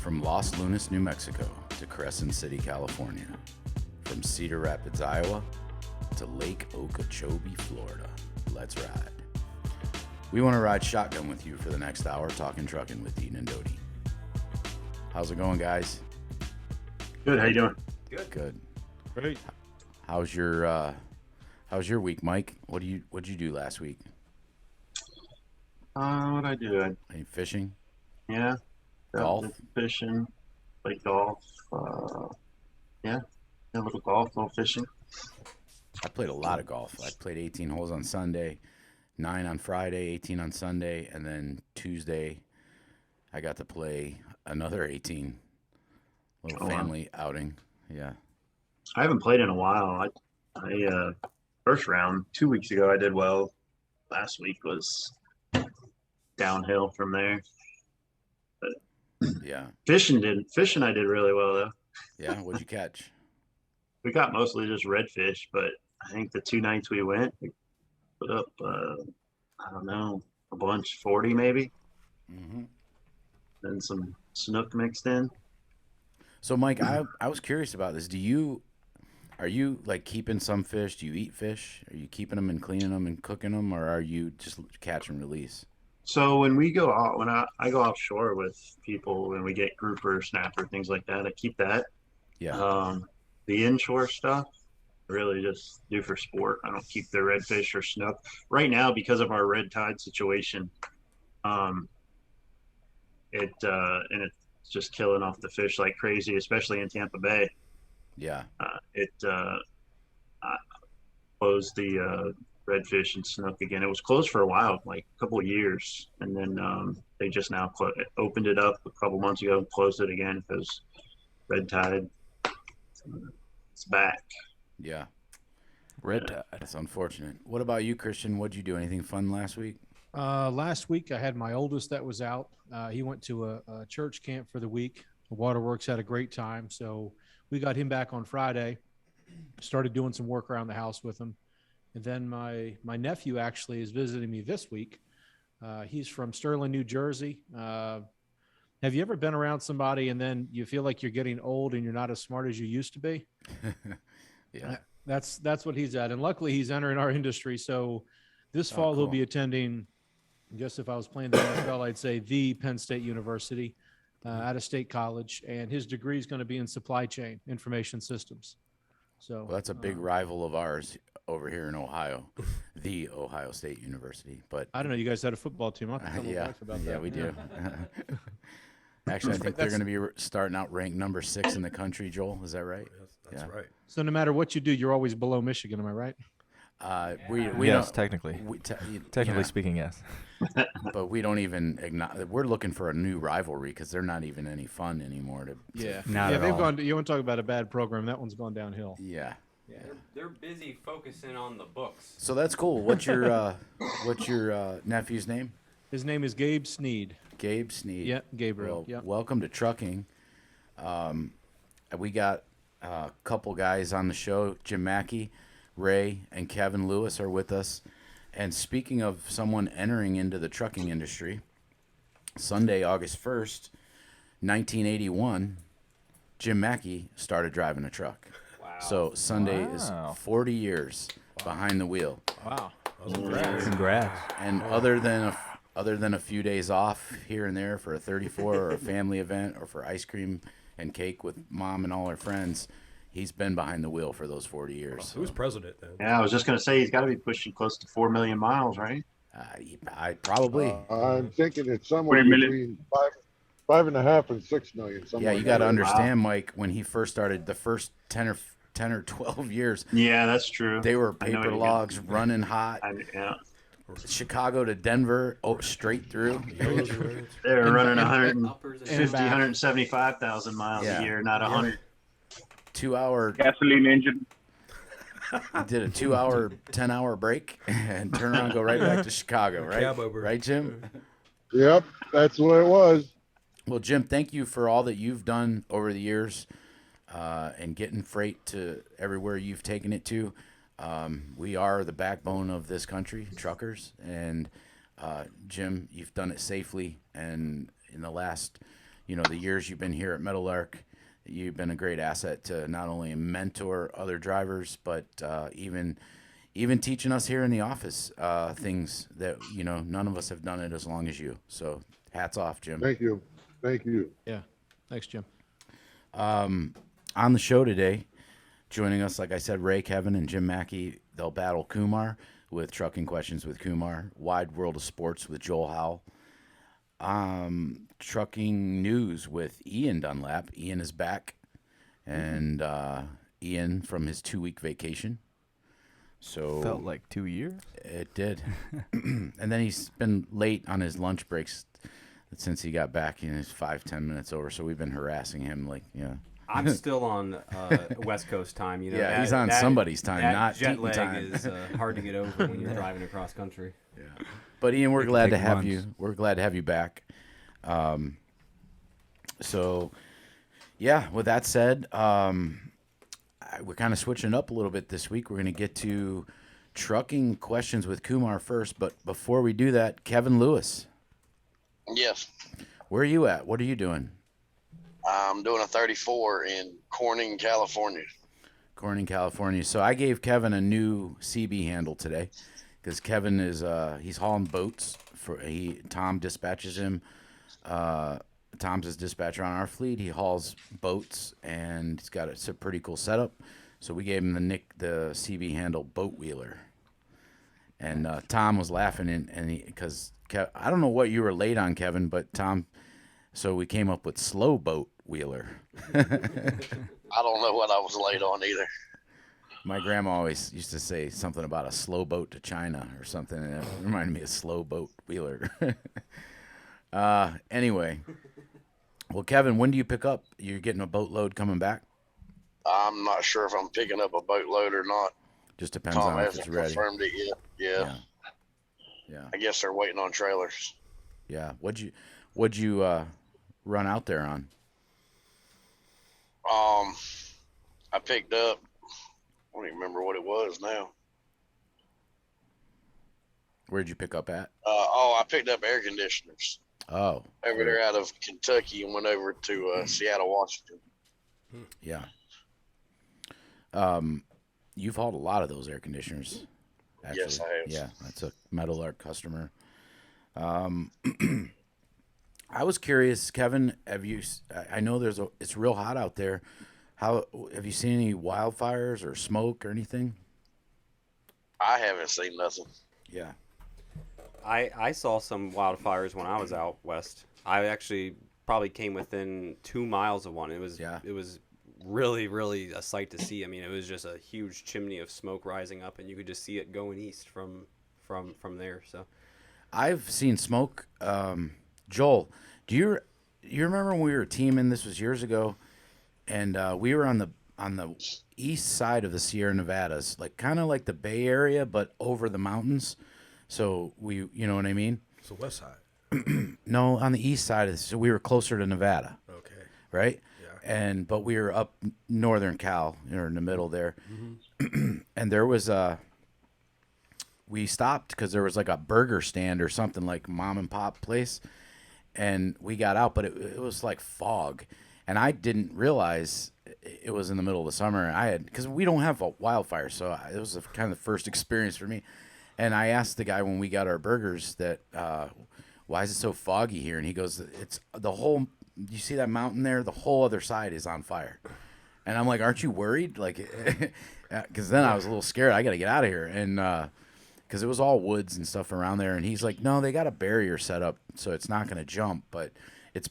From Los Lunas, New Mexico to Crescent City, California. From Cedar Rapids, Iowa to Lake Okeechobee, Florida. Let's ride. We want to ride shotgun with you for the next hour, talking trucking with Deaton and Doty. How's it going, guys? Good. How you doing? Good. Great. How's your week, Mike? What'd you do last week? What'd I do? Any fishing? Yeah. Golf? Did some fishing. Played golf. Yeah. A little golf, a little fishing. I played a lot of golf. I played 18 holes on Sunday, 9 on Friday, 18 on Sunday, and then Tuesday I got to play another 18. Little family outing. Yeah. I haven't played in a while. I first round 2 weeks ago I did well. Last week was downhill from there. But Yeah. fishing I did really well though. Yeah. What'd you catch? We got mostly just redfish, but I think the 2 nights we went, we put up I don't know, a bunch, 40 maybe. Mm-hmm. Then some snook mixed in. So, Mike, I was curious about this. Are you like keeping some fish? Do you eat fish? Are you keeping them and cleaning them and cooking them, or are you just catch and release? So when we go out, when I go offshore with people, when we get grouper, snapper, things like that, I keep that. Yeah. The inshore stuff, I really just do for sport. I don't keep the redfish or snook right now because of our red tide situation. It's just killing off the fish like crazy, especially in Tampa Bay. Yeah. I closed the redfish and snook again. It was closed for a while, like a couple of years, and then they just now opened it up a couple months ago and closed it again because red tide. It's back. Yeah. Red tide. That's unfortunate. What about you, Christian? What'd you do? Anything fun last week? Last week I had my oldest that was out. He went to a church camp for the week. The Waterworks had a great time. So we got him back on Friday, started doing some work around the house with him. And then my nephew actually is visiting me this week. He's from Sterling, New Jersey. Have you ever been around somebody and then you feel like you're getting old and you're not as smart as you used to be? Yeah. That's what he's at. And luckily he's entering our industry. So this fall cool. he'll be attending, I guess if I was playing the NFL, I'd say the Penn State University, out of state college. And his degree is going to be in supply chain information systems. So Well, that's a big rival of ours over here in Ohio, the Ohio State University. But I don't know. You guys had a football team. I'll have to tell my yeah, wife about yeah, that. we do. Actually, I think they're going to be starting out ranked number 6 in the country. Joel, is that right? That's right. So no matter what you do, you're always below Michigan. Am I right? We Yes, don't, technically. Technically speaking, yes. but we don't even acknowledge. We're looking for a new rivalry because they're not even any fun anymore. Not at they've all. gone. You want to talk about a bad program? That one's gone downhill. Yeah. Yeah. They're busy focusing on the books. So that's cool. What's your nephew's name? His name is Gabe Sneed. Gabe Sneed. Yeah, Gabriel. Well, Yeah. welcome to trucking. We got a couple guys on the show. Jim Mackey, Ray, and Kevin Lewis are with us. And speaking of someone entering into the trucking industry, Sunday, August 1st, 1981, Jim Mackey started driving a truck. Wow. So Sunday is 40 years behind the wheel. Wow. Congrats. And other than a few days off here and there for a 34 or a family event or for ice cream and cake with mom and all her friends, he's been behind the wheel for those 40 years. Who's president then? Yeah, I was just gonna say he's got to be pushing close to 4 million miles, right? I probably. I'm thinking it's somewhere between 5.5 and 6 million. Yeah, you got to understand, Mike. When he first started, the first 10 or 12 years, Yeah, that's true. they were I know paper what you logs running hot. Yeah, Chicago to Denver, straight through. they were running Uppers and 150, back. 175,000 miles Yeah. a year, not 100. 2-hour. Gasoline engine. Did a 2-hour, 10-hour break and turn around and go right back to Chicago, right? Cab over. Right, Jim? Yep, that's what it was. Well, Jim, thank you for all that you've done over the years and getting freight to everywhere you've taken it to. We are the backbone of this country, truckers. And, Jim, you've done it safely. And in the last the years you've been here at Meadowlark. You've been a great asset to not only mentor other drivers, but even teaching us here in the office things that none of us have done it as long as you. So hats off, Jim. Thank you. Thank you. Yeah. Thanks, Jim. On the show today, joining us, like I said, Ray, Kevin, and Jim Mackey. They'll battle Kumar with Trucking Questions with Kumar, Wide World of Sports with Joel Howle, Trucking News with Ian Dunlap. Ian is back, and Ian from his 2-week vacation. So felt like 2 years. It did. And then he's been late on his lunch breaks since he got back. He's 5-10 minutes over, so we've been harassing him I'm still on West Coast time. Yeah, he's on somebody's time, not jet Deaton lag time. is hard to get over when you're driving across country. Yeah, but Ian, we're glad to take have months. you. We're glad to have you back. So, yeah. With that said, we're kind of switching up a little bit this week. We're going to get to Trucking Questions with Kumar first, but before we do that, Kevin Lewis, Yes, where are you at? What are you doing? I'm doing a 34 in Corning, California. Corning, California. So I gave Kevin a new CB handle today because Kevin is he's hauling boats for Tom dispatches him. Tom's his dispatcher on our fleet. He hauls boats and he's got a pretty cool setup. So we gave him the CB handle Boat Wheeler. And Tom was laughing because I don't know what you were late on, Kevin, but Tom. So we came up with Slow Boat Wheeler. I don't know what I was late on either. My grandma always used to say something about a slow boat to China or something, and it reminded me of Slow Boat Wheeler. Anyway, well, Kevin, when do you pick up? You're getting a boatload coming back? I'm not sure if I'm picking up a boatload or not. Just depends Tom on if it's hasn't ready. confirmed it yet. Yeah. Yeah. I guess they're waiting on trailers. Yeah. What'd you run out there on? I picked up, I don't even remember what it was now. Where'd you pick up at? I picked up air conditioners Oh. over there out of Kentucky and went over to Seattle, Washington. Yeah. You've hauled a lot of those air conditioners. Actually. Yes, I have. Yeah, that's a Meadowlark customer. I was curious, Kevin. I know it's real hot out there. How have you seen any wildfires or smoke or anything? I haven't seen nothing. Yeah. I saw some wildfires when I was out west. I actually probably came within 2 miles of one. It was really, really a sight to see. I mean, it was just a huge chimney of smoke rising up, and you could just see it going east from there. So I've seen smoke. Joel, do you remember when we were teaming? This was years ago, and we were on the east side of the Sierra Nevadas, kind of like the Bay Area, but over the mountains. So you know what I mean? So west side. No, on the east side so we were closer to Nevada. Okay. Right? Yeah. But we were up northern Cal, or in the middle there. Mm-hmm. And there was we stopped because there was like a burger stand or something, like mom and pop place. And we got out, but it was like fog. And I didn't realize it was in the middle of the summer. Because we don't have a wildfire, so it was kind of the first experience for me. And I asked the guy when we got our burgers that, why is it so foggy here? And he goes, it's the whole, you see that mountain there? The whole other side is on fire. And I'm like, aren't you worried? Because then I was a little scared. I got to get out of here. And because it was all woods and stuff around there. And he's like, no, they got a barrier set up, so it's not going to jump. But it's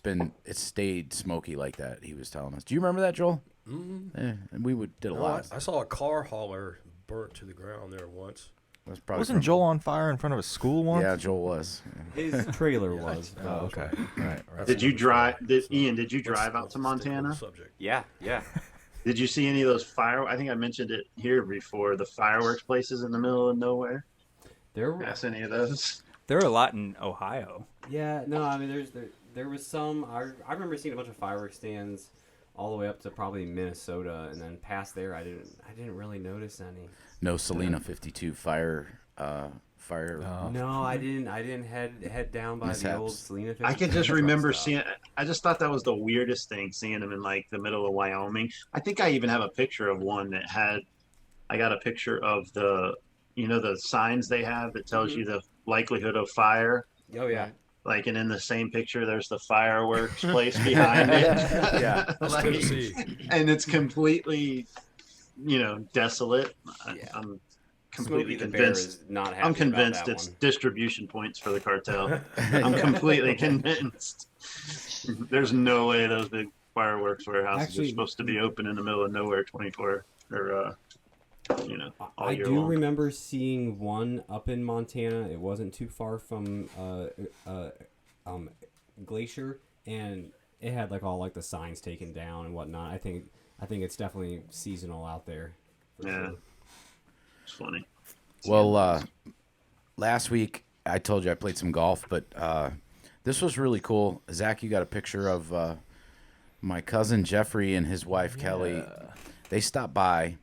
stayed smoky like that, he was telling us. Do you remember that, Joel? Mm-hmm. And we did a lot. I saw a car hauler burnt to the ground there once. That's probably Wasn't Joel on fire in front of a school once? Yeah, Joel was. his Trailer was. Oh, okay. Right. Did you drive? Ian, did you drive out to Montana? Subject. yeah. Did you see any of those I think I mentioned it here before. The fireworks places in the middle of nowhere. There Yes, any of those? There are a lot in Ohio. Yeah, no, I mean, there was some. I remember seeing a bunch of fireworks stands all the way up to probably Minnesota, and then past there, I didn't really notice any. No Selena 52 fire? No, I didn't. I didn't head down by the old Mishaps. Selena. I can just truck remember stop. seeing. I just thought that was the weirdest thing, seeing them in like the middle of Wyoming. I think I even have a picture of one that had. I got a picture of the signs they have that tells you the likelihood of fire. Oh yeah. Right. Like, and in the same picture, there's the fireworks place behind it. Yeah. That's Like, Tennessee. and it's completely, desolate. Yeah. I'm Smokey completely the Bear convinced. is not happy I'm about convinced that it's one. distribution points for the cartel. I'm completely convinced. There's no way those big fireworks warehouses Actually, are supposed to be open in the middle of nowhere 24 or all I year do long. remember seeing one up in Montana. It wasn't too far from Glacier, and it had like all like the signs taken down and whatnot. I think it's definitely seasonal out there. For Yeah. sure. It's funny. Well, last week I told you I played some golf, but this was really cool. Zach, you got a picture of my cousin Jeffrey and his wife Kelly. They stopped by.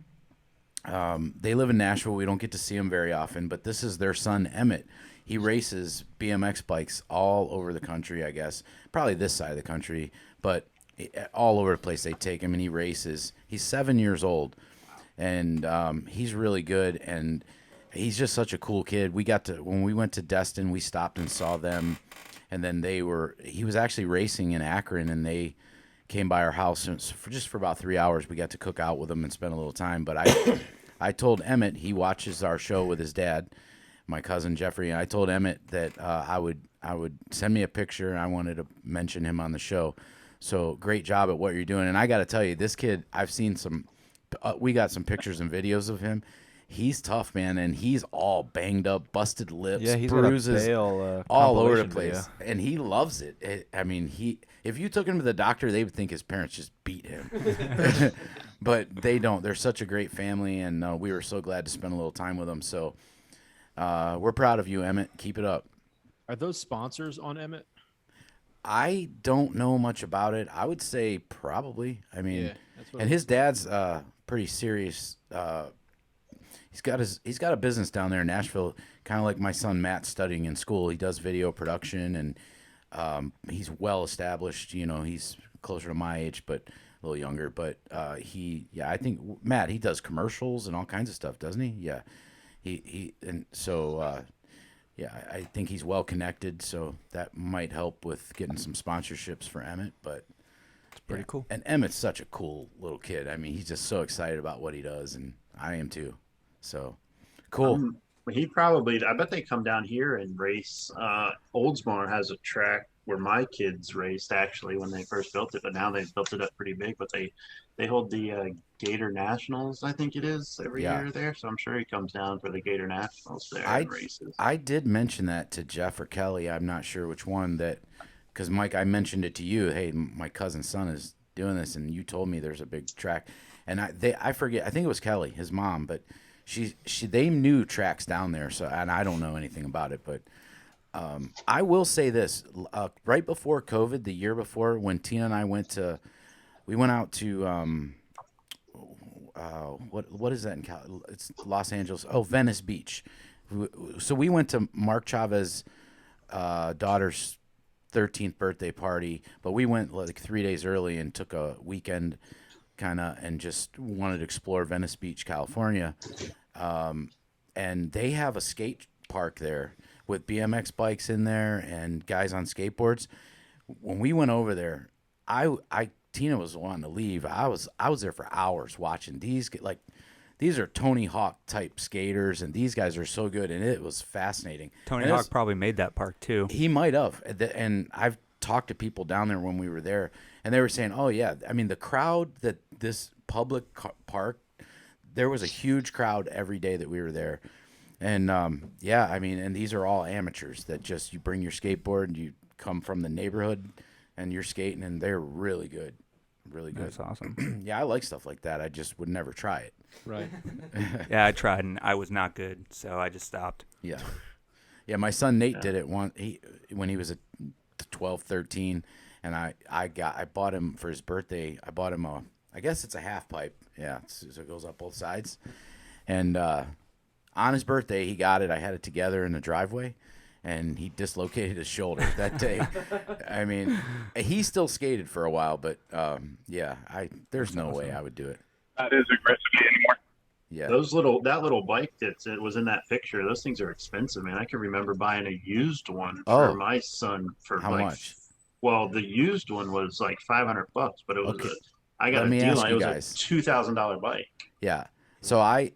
They live in Nashville. We don't get to see them very often, but this is their son Emmett. He races BMX bikes all over the country, I guess. Probably this side of the country, but all over the place they take him, and he races. He's 7 years old, and he's really good, and he's just such a cool kid. When we went to Destin, we stopped and saw them, and then he was actually racing in Akron, and they came by our house, and for about 3 hours we got to cook out with them and spend a little time. But I told Emmett, he watches our show with his dad, my cousin Jeffrey, and I told Emmett that I would send me a picture, and I wanted to mention him on the show. So great job at what you're doing. And I got to tell you, this kid, I've seen we got some pictures and videos of him. He's tough, man, and he's all banged up, busted lips, Yeah, he's bruises, got a Bale, all over the compilation place, video. and he loves it. If you took him to the doctor, they would think his parents just beat him, but they don't. They're such a great family, and we were so glad to spend a little time with them. So we're proud of you, Emmett. Keep it up. Are those sponsors on Emmett? I don't know much about it. I would say probably. I mean, Yeah, that's what and it his dad's pretty serious. He's got a business down there in Nashville, kind of like my son Matt's studying in school. He does video production, and he's well established. He's closer to my age, but a little younger. But I think Matt, he does commercials and all kinds of stuff, doesn't he? Yeah, I think he's well connected, so that might help with getting some sponsorships for Emmett. But It's pretty cool. And Emmett's such a cool little kid. I mean, he's just so excited about what he does, and I am too. So cool. I bet they come down here and race. Oldsmar has a track where my kids raced actually when they first built it, but now they've built it up pretty big. But they hold the Gator Nationals, I think it is, every year there. So I'm sure he comes down for the Gator Nationals there and races. I did mention that to Jeff or Kelly. I'm not sure which one because Mike, I mentioned it to you. Hey, my cousin's son is doing this, and you told me there's a big track, and I forget. I think it was Kelly, his mom, but they knew tracks down there. So, and I don't know anything about it, but I will say this: right before COVID, the year before, when Tina and I went out to what is that in it's Los Angeles? Oh, Venice Beach. So we went to Mark Chavez's daughter's 13th birthday party, but we went like 3 days early and took a weekend and just wanted to explore Venice Beach, California. And they have a skate park there with BMX bikes in there and guys on skateboards. When we went over there, Tina was wanting to leave. I was there for hours watching these. These are Tony Hawk type skaters, and these guys are so good, and it was fascinating. Tony Hawk probably made that park too. He might have, and I've talked to people down there when we were there, and they were saying, "Oh yeah, I mean the crowd that this public park, there was a huge crowd every day that we were there." And I mean, and these are all amateurs that you bring your skateboard and you come from the neighborhood and you're skating, and they're really good. Really good. That's awesome. Yeah, I like stuff like that. I just would never try it. Right. Yeah, I tried and I was not good, so I just stopped. Yeah. Yeah, my son Nate did it when he was 12, 13, and I bought him for his birthday. I bought him I guess it's a half pipe. Yeah, so it goes up both sides. And on his birthday, he got it. I had it together in the driveway, and he dislocated his shoulder that day. I mean, he still skated for a while, but yeah, there's no way I would do it. That is aggressive anymore. Yeah, that little bike that was in that picture, those things are expensive, man. I can remember buying a used one for my son for how much? Well, the used one was like $500, but it was I got Let a me deal ask on it. you It was guys. a $2,000 bike. Yeah. So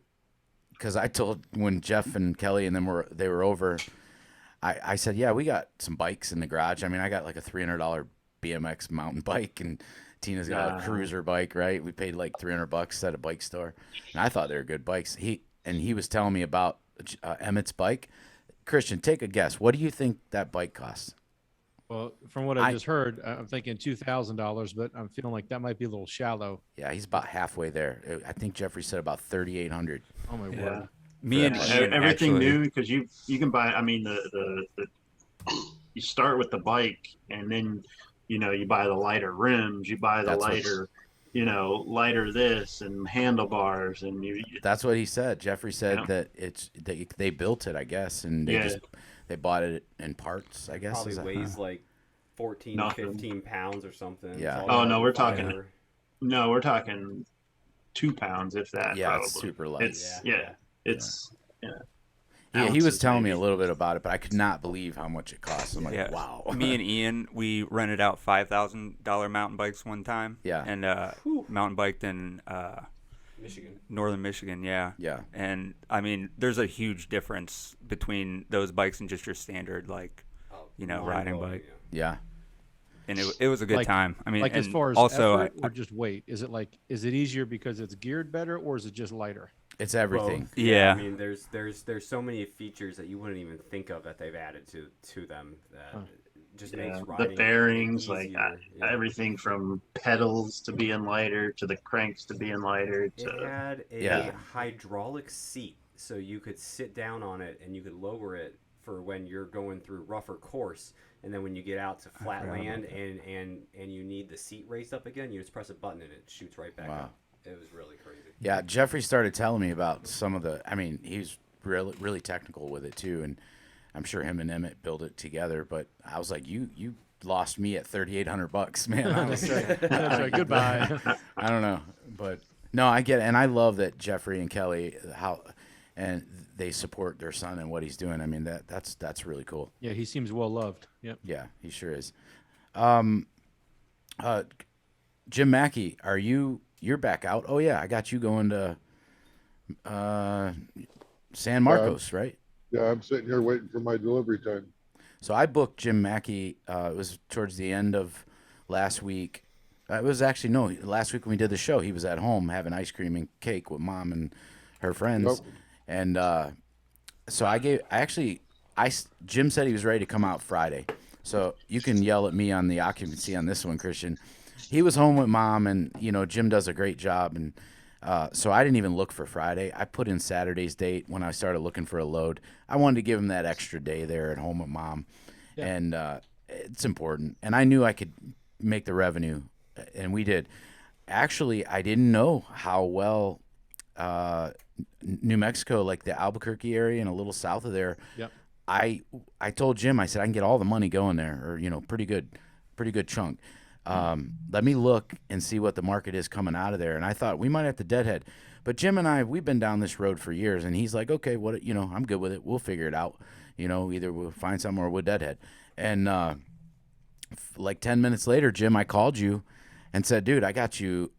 because I told when Jeff and Kelly and them they were over, I said, yeah, we got some bikes in the garage. I mean, I got like a $300 BMX mountain bike, and Tina's got a cruiser bike, right? We paid like $300 at a bike store, and I thought they were good bikes. He was telling me about Emmett's bike. Christian, take a guess. What do you think that bike costs? Well, from what I just heard, I'm thinking $2,000, but I'm feeling like that might be a little shallow. Yeah, he's about halfway there. I think Jeffrey said about $3,800. Oh my word! Me and Ian everything actually, new, because you can buy. I mean, the you start with the bike, and then you buy the lighter rims, you buy the lighter this and handlebars, and That's what he said. Jeffrey said that they built it, I guess, and they bought it in parts, I guess. Probably weighs like 14, 15 pounds or something. Yeah. Oh no, we're talking 2 pounds, if that. Yeah, probably. it's super light. Yeah, he was telling me a little bit about it, but I could not believe how much it costs. I'm like, wow. Me and Ian, we rented out $5,000 mountain bikes one time. Yeah. And mountain biked in Michigan. Northern Michigan, yeah. Yeah. And I mean, there's a huge difference between those bikes and just your standard, like, riding bike. Yeah. And it was a good time. I mean, like as far as also, effort or just weight, is it easier because it's geared better, or is it just lighter? It's everything. Both. Yeah. I mean, there's so many features that you wouldn't even think of that they've added to them that just makes riding the bearings, easier. Everything from pedals to being lighter to the cranks to being lighter. It had a hydraulic seat, so you could sit down on it and you could lower it for when you're going through rougher course, and then when you get out to flat land and you need the seat raised up again, you just press a button and it shoots right back up. It was really crazy. Yeah, Jeffrey started telling me about some of the. I mean, he's really, really technical with it too, and I'm sure him and Emmett built it together. But I was like, you lost me at $3,800, man. I was like, That's right. Goodbye. I don't know, but no, I get it, and I love that Jeffrey and Kelly and they support their son and what he's doing. I mean, that's really cool. Yeah, he seems well loved. Yep. Yeah, he sure is. Jim Mackey, you're back out? Oh yeah, I got you going to San Marcos, right? Yeah, I'm sitting here waiting for my delivery time. So I booked Jim Mackey. It was towards the end of last week. It was actually last week when we did the show. He was at home having ice cream and cake with Mom and her friends, and so Jim said he was ready to come out Friday. So you can yell at me on the occupancy on this one, Christian. He was home with Mom, and Jim does a great job, and so I didn't even look for Friday. I put in Saturday's date when I started looking for a load. I wanted to give him that extra day there at home with Mom, and it's important. And I knew I could make the revenue, and we did. Actually, I didn't know how well New Mexico, like the Albuquerque area and a little south of there. Yep. I told Jim, I said I can get all the money going there, or pretty good chunk. Let me look and see what the market is coming out of there. And I thought we might have to deadhead, but Jim and we've been down this road for years, and he's like, okay, I'm good with it. We'll figure it out. Either we'll find something or we'll deadhead. And like 10 minutes later, Jim, I called you and said, dude, I got you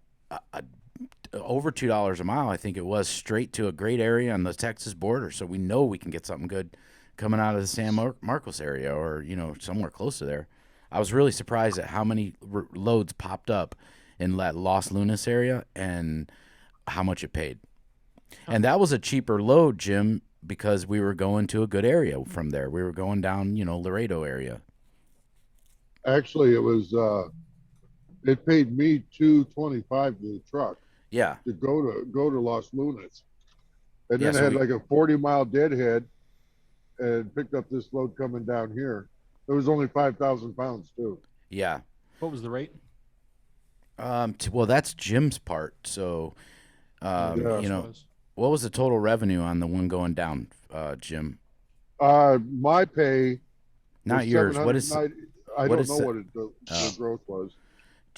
over $2 a mile, I think it was, straight to a great area on the Texas border. So we know we can get something good coming out of the San Marcos area, or somewhere close to there. I was really surprised at how many loads popped up in that Los Lunas area and how much it paid. And that was a cheaper load, Jim, because we were going to a good area from there. We were going down, Laredo area. Actually, it was it paid me $225 to the truck. Yeah. To go to Los Lunas. And Yeah, then I had like a 40-mile deadhead and picked up this load coming down here. It was only 5,000 pounds too. Yeah. What was the rate? Well, that's Jim's part. So, What was the total revenue on the one going down, Jim? My pay. Not was yours. What is? 790 I what don't is know the- what the growth was.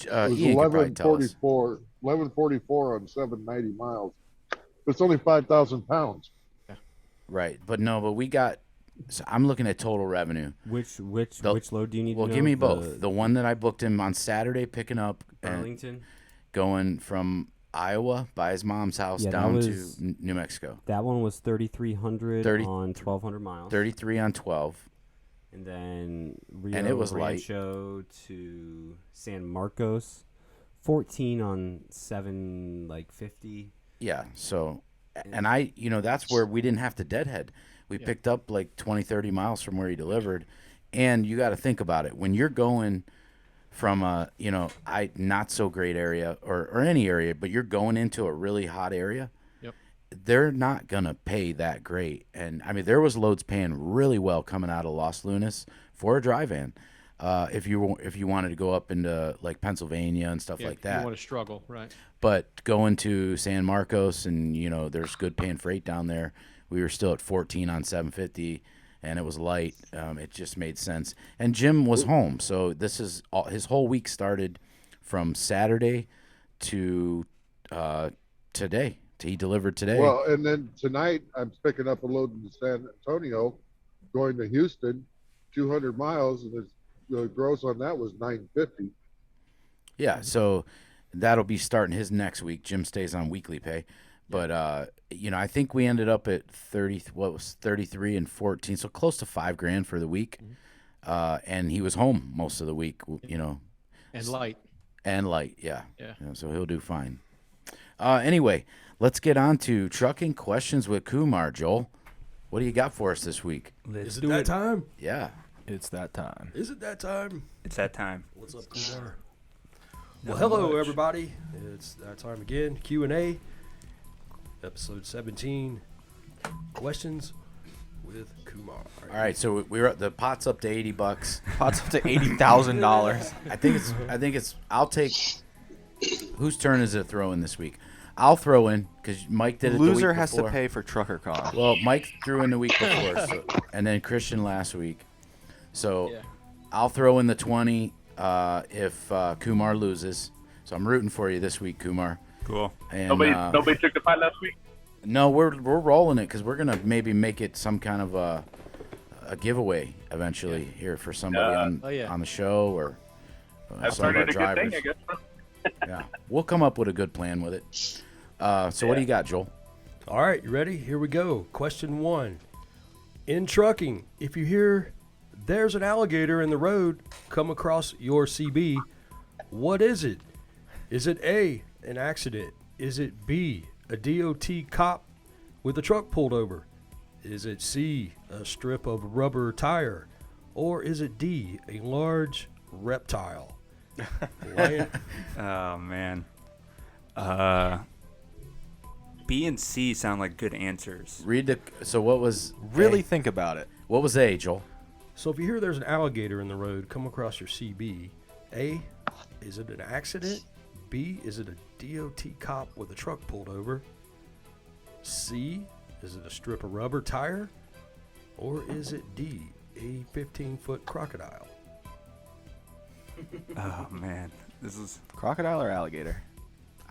It was Ian could probably tell us. 1144 on 790 miles. It's only 5,000 pounds. Right, but we got. So I'm looking at total revenue. Which load do you need? Well, to know? give me both. The one that I booked him on Saturday, picking up Burlington, going from Iowa by his mom's house down to New Mexico. That one was 3,300 on 1,200 miles. 33 on 12. And then Rio And it was Rancho to San Marcos, 14 on 50. Yeah. So, and that's where we didn't have to deadhead. We picked up like 20, 30 miles from where he delivered. And you got to think about it. When you're going from a, not so great area or any area, but you're going into a really hot area, they're not going to pay that great. And I mean, there was loads paying really well coming out of Los Lunas for a dry van. If you wanted to go up into like Pennsylvania and stuff like that. You want to struggle, right? But going to San Marcos and, there's good paying freight down there. We were still at 14 on 750 and it was light. It just made sense. And Jim was home. So this is his whole week started from Saturday to today. He delivered today. Well, and then tonight I'm picking up a load in San Antonio, going to Houston, 200 miles, and the gross on that was 950. Yeah, so that'll be starting his next week. Jim stays on weekly pay, but I think we ended up at 33 and 14, so close to $5,000 for the week. And he was home most of the week. And light. Yeah. So he'll do fine. Anyway, let's get on to trucking questions with Kumar. Joel, what do you got for us this week? Is it that time? Yeah. It's that time. Is it that time? It's that time. What's up, Kumar? Well, hello, everybody. It's that time again. Q&A, episode 17, questions with Kumar. All right, so we're at the pot's up to $80. Pot's up to $80,000. I think it's. I'll take. Whose turn is it throwing this week? I'll throw in because Mike did it. Loser the week has before. to pay for TruckerCon. Well, Mike threw in the week before, and then Christian last week. So I'll throw in the 20 if Kumar loses. So I'm rooting for you this week, Kumar. Cool. And, nobody took the pot last week? No, we're rolling it because we're gonna maybe make it some kind of a giveaway eventually here for somebody on the show or I've some of heard our it a drivers. good thing, I guess. Yeah, we'll come up with a good plan with it. So what do you got, Joel? All right, you ready? Here we go. Question 1. In trucking, if you hear there's an alligator in the road come across your CB, what is it? Is it A, an accident? Is it B, a DOT cop with a truck pulled over? Is it C, a strip of rubber tire? Or is it D, a large reptile? Oh, man. B and C sound like good answers. So what was Really A? think about it. What was A, Joel? So if you hear there's an alligator in the road come across your CB, A, is it an accident? B, is it a DOT cop with a truck pulled over? C, is it a strip of rubber tire? Or is it D, a 15-foot crocodile? Oh, man. This is Crocodile or alligator?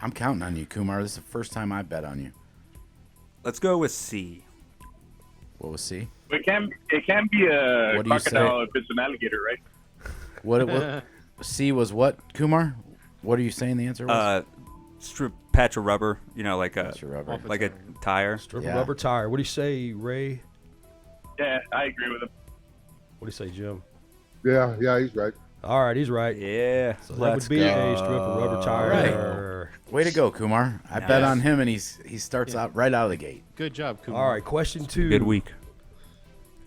I'm counting on you, Kumar. This is the first time I bet on you. Let's go with C. What was C? It can be a What do you say? crocodile if it's an alligator, right? What C was what, Kumar? What are you saying the answer was? Strip patch of rubber, like a Patch of rubber. like a tire. Strip Yeah. of rubber tire. What do you say, Ray? Yeah, I agree with him. What do you say, Jim? Yeah, he's right. All right, he's right. Yeah. So that would be a strip of rubber tire. Way to go, Kumar. I bet on him, and he starts out right out of the gate. Good job, Kumar. All right, question 2. Good week.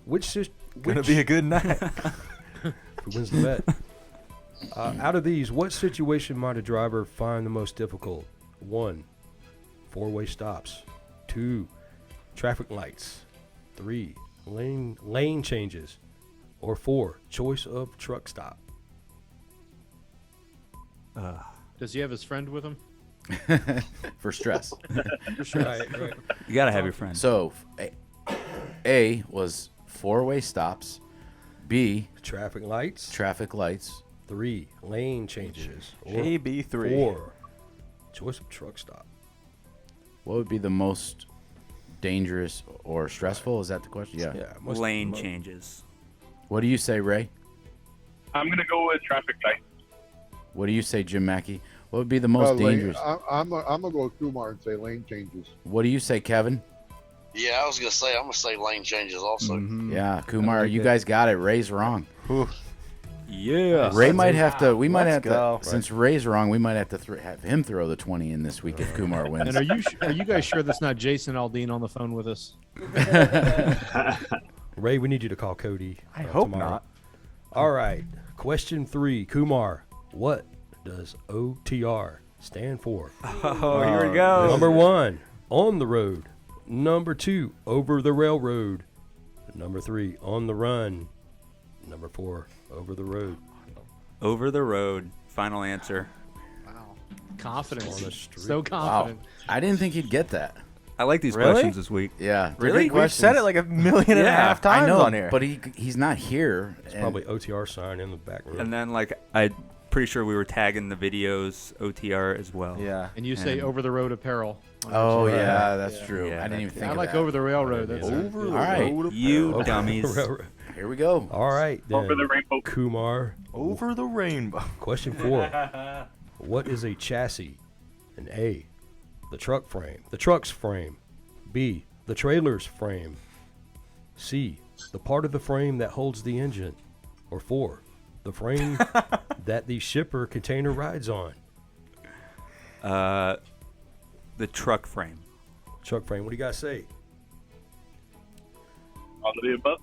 Which Gonna be a good night. who wins the bet? Out of these, what situation might a driver find the most difficult? 1, 4-way stops. 2, traffic lights. 3, lane changes. Or 4, choice of truck stop. Does he have his friend with him? For stress. Right. You gotta have your friends. So, A was 4-way stops. B, Traffic lights. traffic lights. 3, lane changes. Or AB3. 4, choice of truck stop. What would be the most dangerous or stressful? Is that the question? Yeah. Yeah. Lane changes. What do you say, Ray? I'm gonna go with traffic light. What do you say, Jim Mackey? What would be the most dangerous? I'm gonna go with Kumar and say lane changes. What do you say, Kevin? Yeah, I was gonna say I'm gonna say lane changes also. Yeah, Kumar, you guys got it. Ray's wrong. Yeah. Ray might have to. We might Let's have go. to. Since Ray's wrong, we might have to have him throw the 20 in this week if Kumar wins. And are you guys sure that's not Jason Aldean on the phone with us? Ray, we need you to call Cody. I hope tomorrow. not. All right. Question 3. Kumar, what does OTR stand for? Oh, here we go. Number 1, on the road. Number 2, over the railroad. Number 3, on the run. Number 4, over the road. Over the road. Final answer. Wow. Confidence. On the street. So Wow, confident. I didn't think he'd get that. I like these Really? questions this week. Yeah, they're Really? good We've said questions. it like a million and a half I times know, on here. but he's not here. It's and- probably OTR sign in the back room. And then, like, I'm pretty sure we were tagging the videos OTR as well. Yeah. And you say And- over the road apparel. Oh Right. yeah, that's Yeah. true. Yeah, I didn't even that's- think I of like that. over the railroad. That's Over All right. You Over dummies. the railroad. Here we go. All right, then. Over the rainbow. Kumar, Over the rainbow. question 4. What is a chassis? An A, the truck frame, the truck's frame. B, the trailer's frame. C, the part of the frame that holds the engine. Or 4, the frame that the shipper container rides on. The truck frame. Truck frame, what do you guys say? All of the above.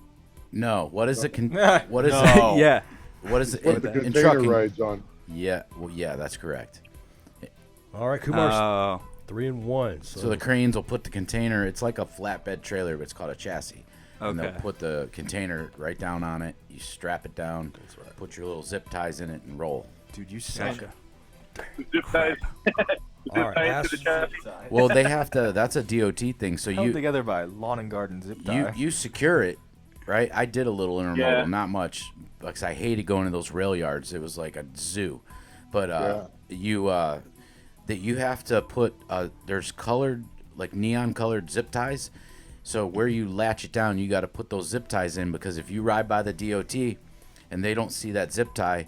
No, what is it? What is No. it? Yeah. What is it What the in container trucking? rides on. Yeah, well, yeah, that's correct. All right, Kumar's Oh. 3 and 1. So the cranes will put the container. It's like a flatbed trailer, but it's called a chassis. And they'll Okay. put the container right down on it. You strap it down, put your little zip ties in it, and roll. Dude, you suck. Zip ties. All right, ties to the chassis. Well, they have to. That's a DOT thing. So Held you together by lawn and garden zip tie. you secure it, right? I did a little intermodal, Yeah. not much, because I hated going to those rail yards. It was like a zoo. But you have to put there's colored, like neon colored zip ties. So where you latch it down, you got to put those zip ties in, because if you ride by the DOT and they don't see that zip tie,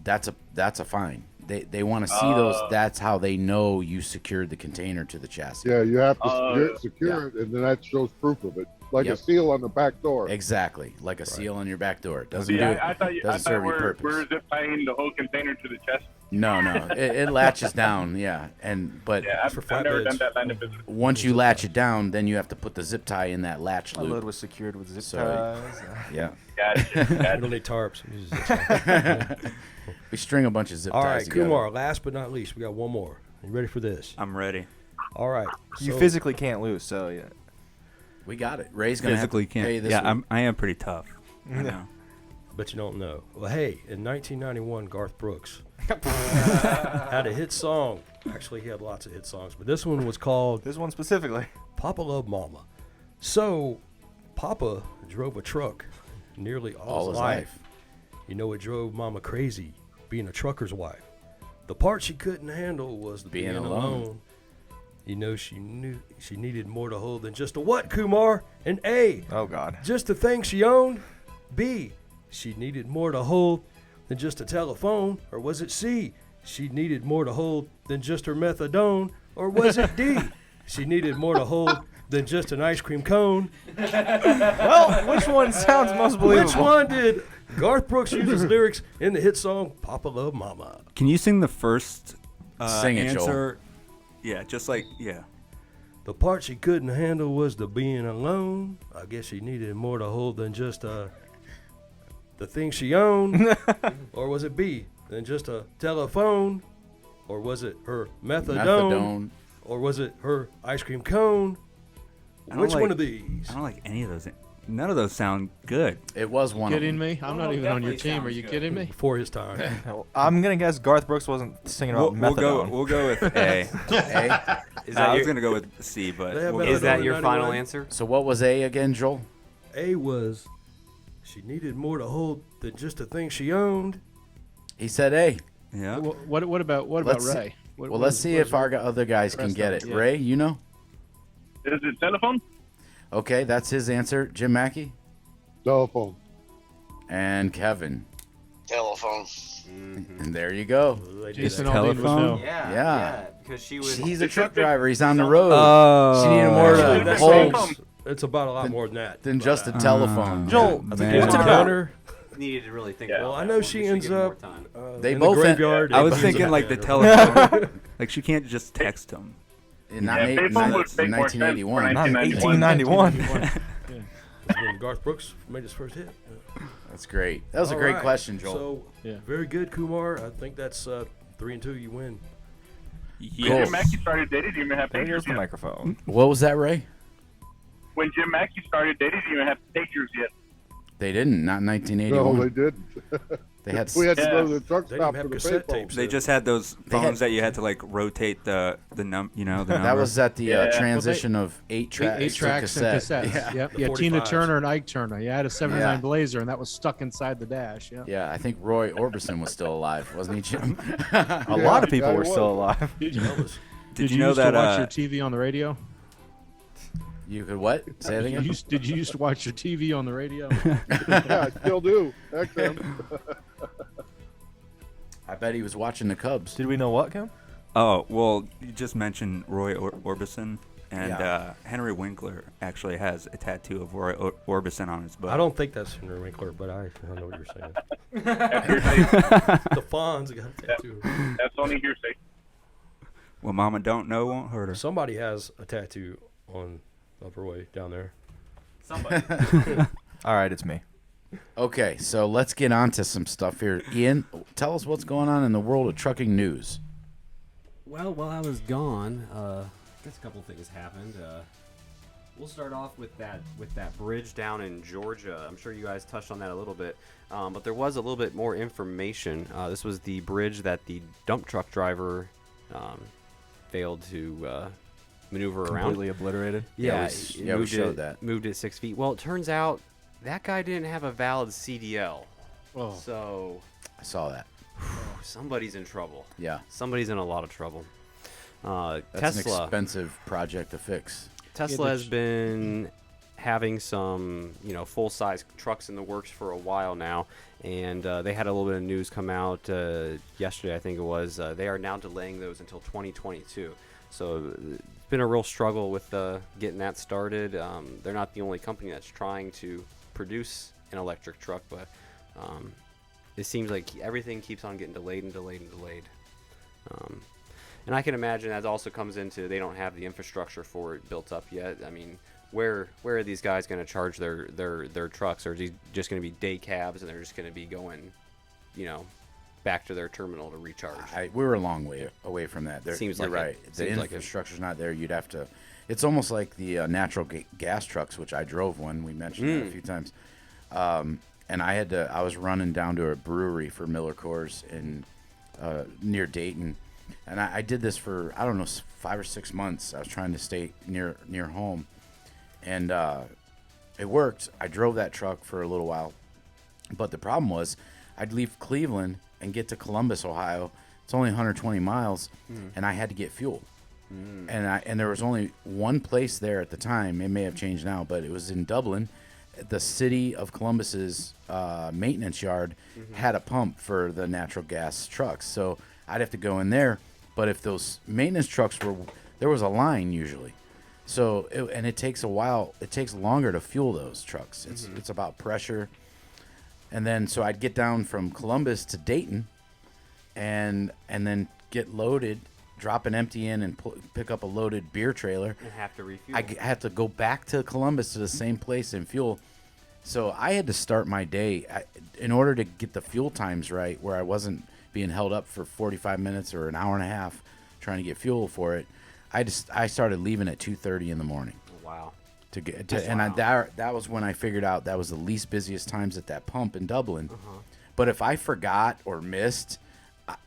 that's a fine. They want to see those. That's how they know you secured the container to the chassis. Yeah, you have to secure it, and then that shows proof of it, like Yep. a seal on the back door. Exactly, like a seal on your back door. It doesn't See, do I thought doesn't serve any purpose. we're zip tying the whole container to the chest. No, it latches down. Yeah, but Yeah, I've never done that line of business. once you latch it down, then you have to put the zip tie in that latch My load loop. was secured with zip So, ties. Yeah, Gotcha. We Gotcha. don't need tarps. We just- we string a bunch of zip All ties right, together. Kumar, last but not least, we got one more. You ready for this? I'm ready. All right. You so- physically can't lose, so yeah. We got it. Ray's gonna Physically have to pay can't. this Yeah, week. I am pretty tough. I know. But you don't know. Well, hey, in 1991, Garth Brooks had a hit song. Actually, he had lots of hit songs, but this one was called This one specifically. Papa Love Mama. So, Papa drove a truck nearly all, his life. You know, it drove Mama crazy, being a trucker's wife. The part she couldn't handle was the being alone. You know, she knew she needed more to hold than just a what, Kumar? An A, Oh God. just the thing she owned. B, she needed more to hold than just a telephone. Or was it C, she needed more to hold than just her methadone? Or was it D, she needed more to hold than just an ice cream cone? Well, which one sounds most believable? Which one did Garth Brooks use his lyrics in the hit song Papa Love Mama? Can you sing the first Sing it, Joel. answer? Yeah, just like, yeah. The part she couldn't handle was the being alone. I guess she needed more to hold than just the thing she owned. Or was it B, than just a telephone? Or was it her methadone? Or was it her ice cream cone? I don't Which like- one of these? I don't like any of those. None of those sound good. It was one. Kidding of them. me? I'm not even on your team. Are you kidding me? Before his time. I'm gonna guess Garth Brooks wasn't singing about methadone. We'll go with A. A. I was gonna go with C, but Is that your final answer? So what was A again, Joel? A was she needed more to hold than just the thing she owned. He said A. Yeah. What about Let's Ray? Well, let's see if our other guys can get it. Yeah. Ray, you know? Is it telephone? Okay, that's his answer. Jim Mackey Telephone. and Kevin. Telephone. And there you go. Jason Aldean would know. Yeah. Because she was. He's a truck driver. He's on the road. Oh. She needed more Actually, that hold sounds- it's about a lot more than that. than just a telephone. Joel, I think what's what's it an about? encounter. Needed to really think Yeah. about Well, I that know one. she We should ends give her up more time. They in both the graveyard. I was and thinking ends like up the dead. telephone. Like she can't just text him. In Yeah, payphone would make more sense for 1981. Not in 1991. 1891. That's when Garth Brooks made his first hit. That's great. That was a All great right. question, Joel. So, Yeah. very good, Kumar. I think that's 3-2. You win. When Jim Mackey started dating, you even have There pictures goes the yet. microphone. What was that, Ray? When Jim Mackey started dating, you even have pictures yet. They didn't. Not in No, 1981. they didn't. They had. We had to go to Yeah. the truck They stop didn't for have the cassette payphone. tapes. They just had those They had- phones that you had to like rotate the number. That was at the Yeah. transition of 8-tracks Eight tracks and cassettes. Yeah. Yep. The Yeah, Tina 45s. Turner and Ike Turner. You had a 79 Yeah. Blazer, and that was stuck inside the dash. Yeah. Yeah, I think Roy Orbison was still alive, wasn't he, Jim? A lot of people I were was. still alive. Elvis. Did you know used that? to watch your TV on the radio? You could what? Say it again. Did you used to watch your TV on the radio? Yeah, I still do. XM. I bet he was watching the Cubs. Did we know what, Kim? Oh well, you just mentioned Roy Orbison, and Yeah. Henry Winkler actually has a tattoo of Roy Orbison on his butt. I don't think that's Henry Winkler, but I know what you're saying. The Fonz got a tattoo. That's only hearsay. Well, Mama don't know won't hurt her. Somebody has a tattoo on Upper Way down there. Somebody. All right, it's me. Okay, so let's get on to some stuff here. Ian, tell us what's going on in the world of trucking news. Well, while I was gone, I guess a couple things happened. We'll start off with that bridge down in Georgia. I'm sure you guys touched on that a little bit, but there was a little bit more information. This was the bridge that the dump truck driver failed to maneuver around. Completely obliterated. Yeah, it we moved showed it- that. Moved it 6 feet. Well, it turns out that guy didn't have a valid CDL. Oh. So I saw that. somebody's in trouble. Yeah, Somebody's in a lot of trouble. that's an Tesla. expensive project to fix. Tesla Yeah, has been having some, full-size trucks in the works for a while now, and they had a little bit of news come out yesterday, I think it was. They are now delaying those until 2022. So it's been a real struggle with getting that started. They're not the only company that's trying to produce an electric truck, but it seems like everything keeps on getting delayed and delayed and delayed. And I can imagine that also comes into they don't have the infrastructure for it built up yet. I mean, where are these guys going to charge their trucks? Or are these just going to be day cabs and they're just going to be going, back to their terminal to recharge? We're a long way away from that. Seems you're like it. right. The Seems like it. infrastructure's not there. You'd have to. It's almost like the natural gas trucks, which I drove one. We mentioned that a few times. And I was running down to a brewery for Miller Coors in near Dayton, and I did this for 5 or 6 months. I was trying to stay near home, and it worked. I drove that truck for a little while, but the problem was I'd leave Cleveland and get to Columbus, Ohio. It's only 120 miles, and I had to get fuel. And there was only one place there at the time. It may have changed now, but it was in Dublin. The city of Columbus's maintenance yard had a pump for the natural gas trucks, so I'd have to go in there. But if those maintenance trucks there was a line usually, so it takes a while. It takes longer to fuel those trucks. It's about pressure, and then so I'd get down from Columbus to Dayton, and then get loaded. Drop an empty in and pick up a loaded beer trailer. And have to refuel. I had to go back to Columbus to the same place and fuel. So I had to start my day in order to get the fuel times right, where I wasn't being held up for 45 minutes or an hour and a half trying to get fuel for it. I started leaving at 2:30 in the morning. Wow. to get to, and that was when I figured out that was the least busiest times at that pump in Dublin. But if I forgot or missed,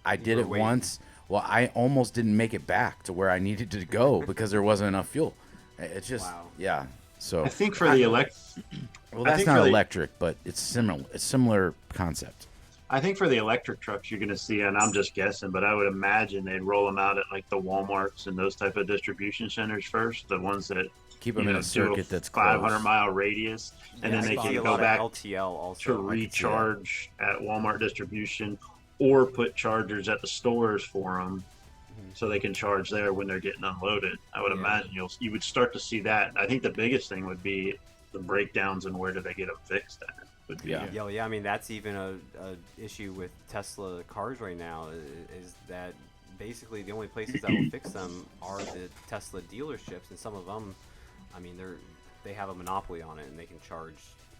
I did it once. Well, I almost didn't make it back to where I needed to go because there wasn't enough fuel. It's just yeah. So I think for the well, that's not electric, but it's similar. It's similar concept. I think for the electric trucks, you're going to see, and I'm just guessing, but I would imagine they'd roll them out at like the Walmarts and those type of distribution centers first, the ones that keep them in a circuit that's 500-mile radius, and then they can go back LTL also to recharge at Walmart distribution, or put chargers at the stores for them, so they can charge there when they're getting unloaded. I would imagine you would start to see that. I think the biggest thing would be the breakdowns and where do they get them fixed at. I mean, that's even a issue with Tesla cars right now, is that basically the only places that will fix them are the Tesla dealerships, and some of them, I mean, they have a monopoly on it, and they can charge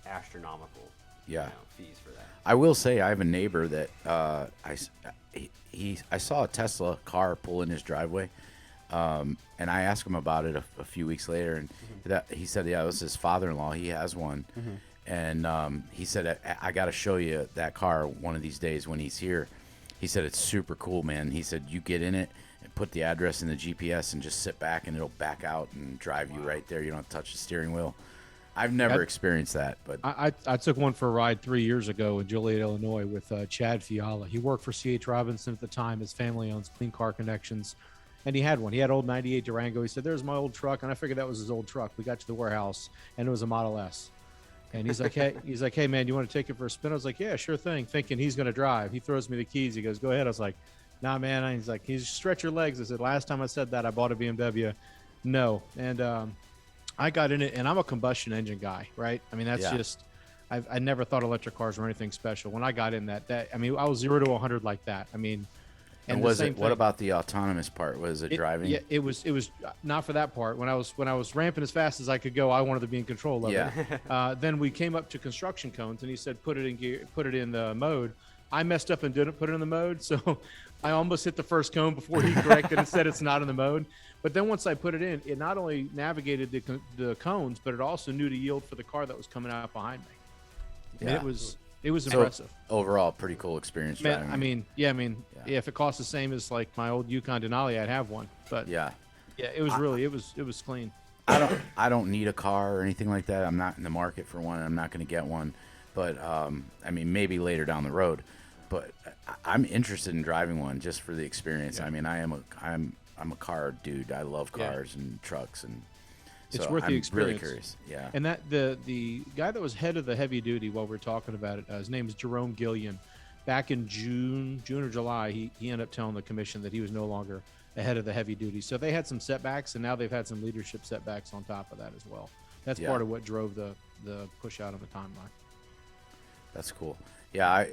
astronomical fees for that. I will say I have a neighbor that I saw a Tesla car pull in his driveway, and I asked him about it a few weeks later, and he said, it was his father-in-law. He has one. And he said, I got to show you that car one of these days when he's here. He said, it's super cool, man. He said, you get in it and put the address in the GPS and just sit back, and it'll back out and drive you right there. You don't have to touch the steering wheel. I've never experienced that. But I took one for a ride 3 years ago in Joliet, Illinois with Chad Fiala. He worked for C.H. Robinson at the time. His family owns Clean Car Connections. And he had one. He had old 98 Durango. He said, there's my old truck. And I figured that was his old truck. We got to the warehouse, and it was a Model S. And he's like, hey, man, you want to take it for a spin? I was like, yeah, sure thing. Thinking he's going to drive. He throws me the keys. He goes, go ahead. I was like, nah, man. He's like, stretch your legs. I said, last time I said that, I bought a BMW. No. And I got in it, and I'm a combustion engine guy, right? I mean, that's just, I never thought electric cars were anything special. When I got in that, I mean, I was 0 to 100 like that. I mean, and was it? What about the autonomous part? Was it driving? Yeah, it was not for that part. When I was ramping as fast as I could go, I wanted to be in control of it. Then we came up to construction cones, and he said, put it in gear, put it in the mode. I messed up and didn't put it in the mode, so I almost hit the first cone before he corrected and said it's not in the mode. But then once I put it in, it not only navigated the cones, but it also knew to yield for the car that was coming out behind me. Yeah. And it was impressive. Overall, pretty cool experience driving. I mean, if it costs the same as like my old Yukon Denali, I'd have one. But it was really it was clean. I don't need a car or anything like that. I'm not in the market for one. I'm not going to get one. But I mean, maybe later down the road. But I'm interested in driving one just for the experience. I mean, I'm a car dude. I love cars and trucks, and it's worth the experience. Really curious. Yeah. And that the guy that was head of the heavy duty while we were talking about it, his name is Jerome Gillian. Back in June or July, he ended up telling the commission that he was no longer the head of the heavy duty. So they had some setbacks, and now they've had some leadership setbacks on top of that as well. That's part of what drove the push out on the timeline. That's cool. Yeah,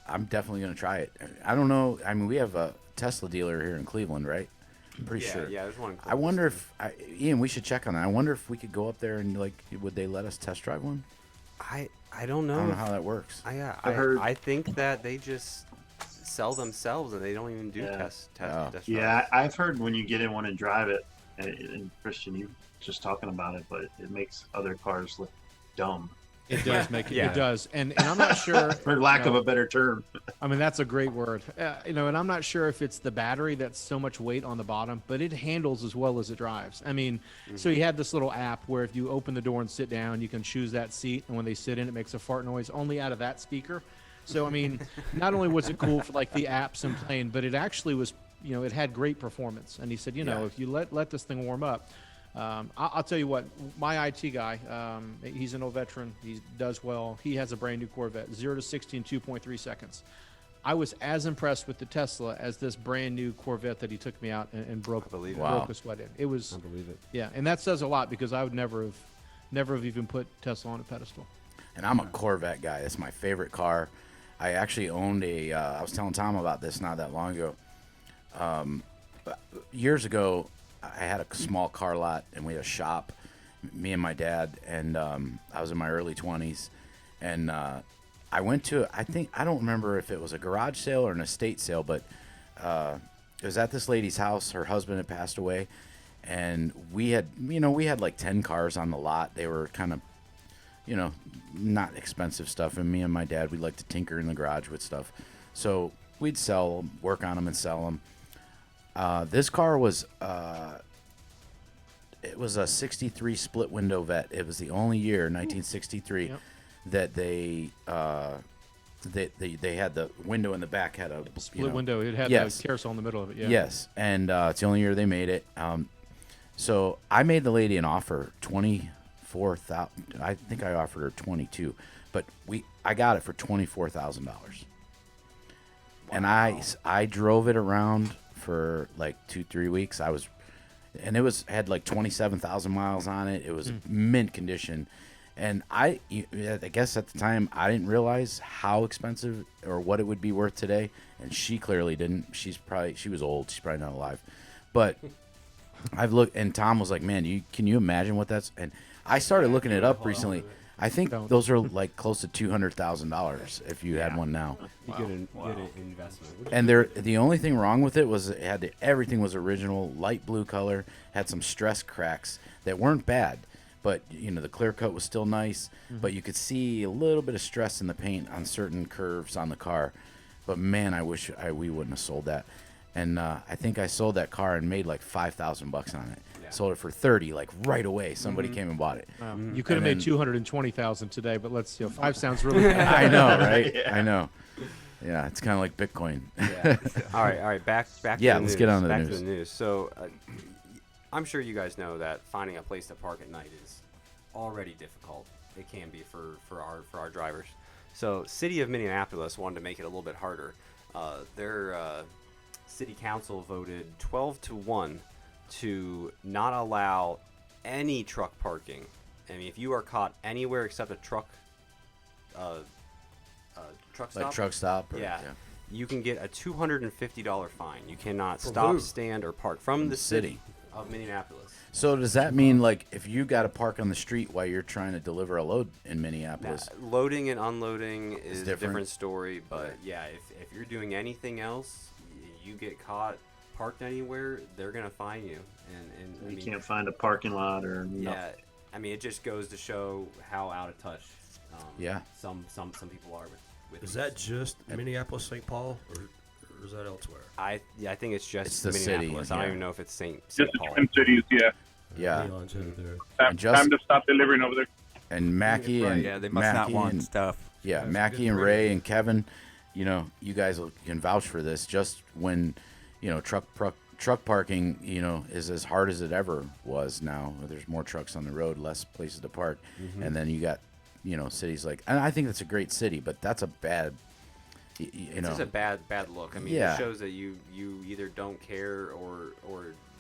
I'm definitely going to try it. I don't know. I mean, we have a Tesla dealer here in Cleveland, right? I'm pretty sure. Yeah, there's one. I wonder if Ian, we should check on that. I wonder if we could go up there and would they let us test drive one? I don't know. I don't know how that works. I think that they just sell themselves and they don't even do test drives. Yeah, I've heard when you get in one and drive it, and Christian, you just talking about it, but it makes other cars look dumb. It does make it. It does, and I'm not sure. For lack of a better term. I mean, that's a great word. And I'm not sure if it's the battery that's so much weight on the bottom, but it handles as well as it drives. I mean, so you had this little app where if you open the door and sit down, you can choose that seat, and when they sit in, it makes a fart noise only out of that speaker. So I mean, not only was it cool for like the apps and playing, but it actually was, it had great performance. And he said, if you let this thing warm up. I'll tell you what, my IT guy, he's an old veteran. He does well. He has a brand new Corvette, 0 to 60 in 2.3 seconds. I was as impressed with the Tesla as this brand new Corvette that he took me out and broke a sweat in. It was, I believe it. Yeah, and that says a lot because I would never have even put Tesla on a pedestal. And I'm a Corvette guy. It's my favorite car. I actually owned I was telling Tom about this not that long ago. Years ago, I had a small car lot, and we had a shop, me and my dad, and I was in my early 20s, and I went to, I don't remember if it was a garage sale or an estate sale, but it was at this lady's house. Her husband had passed away, And we had like 10 cars on the lot. They were kind of, not expensive stuff. And me and my dad, we like to tinker in the garage with stuff. So we'd sell them, work on them and sell them. This car was, it was a 63 split window vet. It was the only year, 1963, that they had the window in the back had a split window. It had a carousel in the middle of it. Yeah. Yes, and it's the only year they made it. So I made the lady an offer, $24,000. I think I offered her 22, but I got it for $24,000. Wow. And I drove it around for like 2-3 weeks. And it had like 27,000 miles on it. It was mint condition. And I guess at the time I didn't realize how expensive or what it would be worth today. And she clearly didn't. She was old. She's probably not alive. But I've looked, and Tom was like, man, can you imagine what that's? And I started looking it up recently. I think those are like close to $200,000 if you had one now. You get an investment. And the only thing wrong with it was everything was original, light blue color, had some stress cracks that weren't bad, but the clear coat was still nice, but you could see a little bit of stress in the paint on certain curves on the car. But man, I wish we wouldn't have sold that. And I think I sold that car and made like $5,000 on it. Yeah. Sold it for $30,000, like right away. Somebody came and bought it. Wow. You could have made $220,000 today, but $5 sounds really bad. I know, right? Yeah. I know. Yeah, it's kind of like Bitcoin. Yeah. All right. Back. Yeah, let's get on to the news. To the news. So, I'm sure you guys know that finding a place to park at night is already difficult. It can be for our drivers. So, City of Minneapolis wanted to make it a little bit harder. Their city council voted 12-1 to not allow any truck parking. I mean, if you are caught anywhere except a truck stop, like truck stop, you can get a $250 fine. You cannot stop, stand, or park from the city of Minneapolis. So does that mean like if you got to park on the street while you're trying to deliver a load in Minneapolis? Loading and unloading is a different story, but if you're doing anything else, you get caught parked anywhere, they're gonna fine you. And you can't find a parking lot or nothing. Yeah, I mean it just goes to show how out of touch. Some people are with. Is that just Minneapolis, St. Paul, or is that elsewhere? I think it's just the Minneapolis. city. I don't even know if it's St. Just Paul. the Twin Cities, yeah. Yeah. Time to stop delivering over there. And Mackey and they must not want stuff. Yeah, Mackey and Ray and Kevin, you guys can vouch for this. Just when, truck parking, is as hard as it ever was now. There's more trucks on the road, less places to park. And then you got, cities like, and I think that's a great city, but that's a bad, It's just a bad look. I mean, it shows that you either don't care or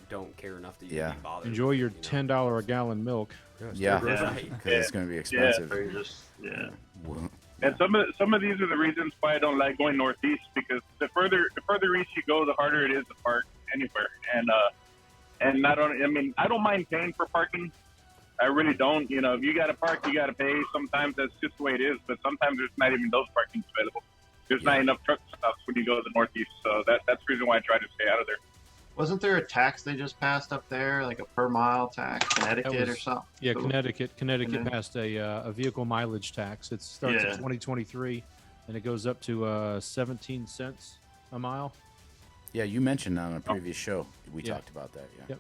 don't care enough to even be bothered. Enjoy your $10 a gallon milk. Yeah, because it's going to be expensive. And some of these are the reasons why I don't like going northeast, because the further east you go, the harder it is to park anywhere. And not only, I mean, I don't mind paying for parking. I really don't. If you got to park, you got to pay. Sometimes that's just the way it is. But sometimes there's not even those parkings available. There's not enough truck stops when you go to the northeast. So that's the reason why I try to stay out of there. Wasn't there a tax they just passed up there, like a per mile tax, Connecticut or something? Yeah, Connecticut passed a vehicle mileage tax. It starts in 2023, and it goes up to 17 cents a mile. Yeah, you mentioned on a previous show we talked about that. Yeah. Yep.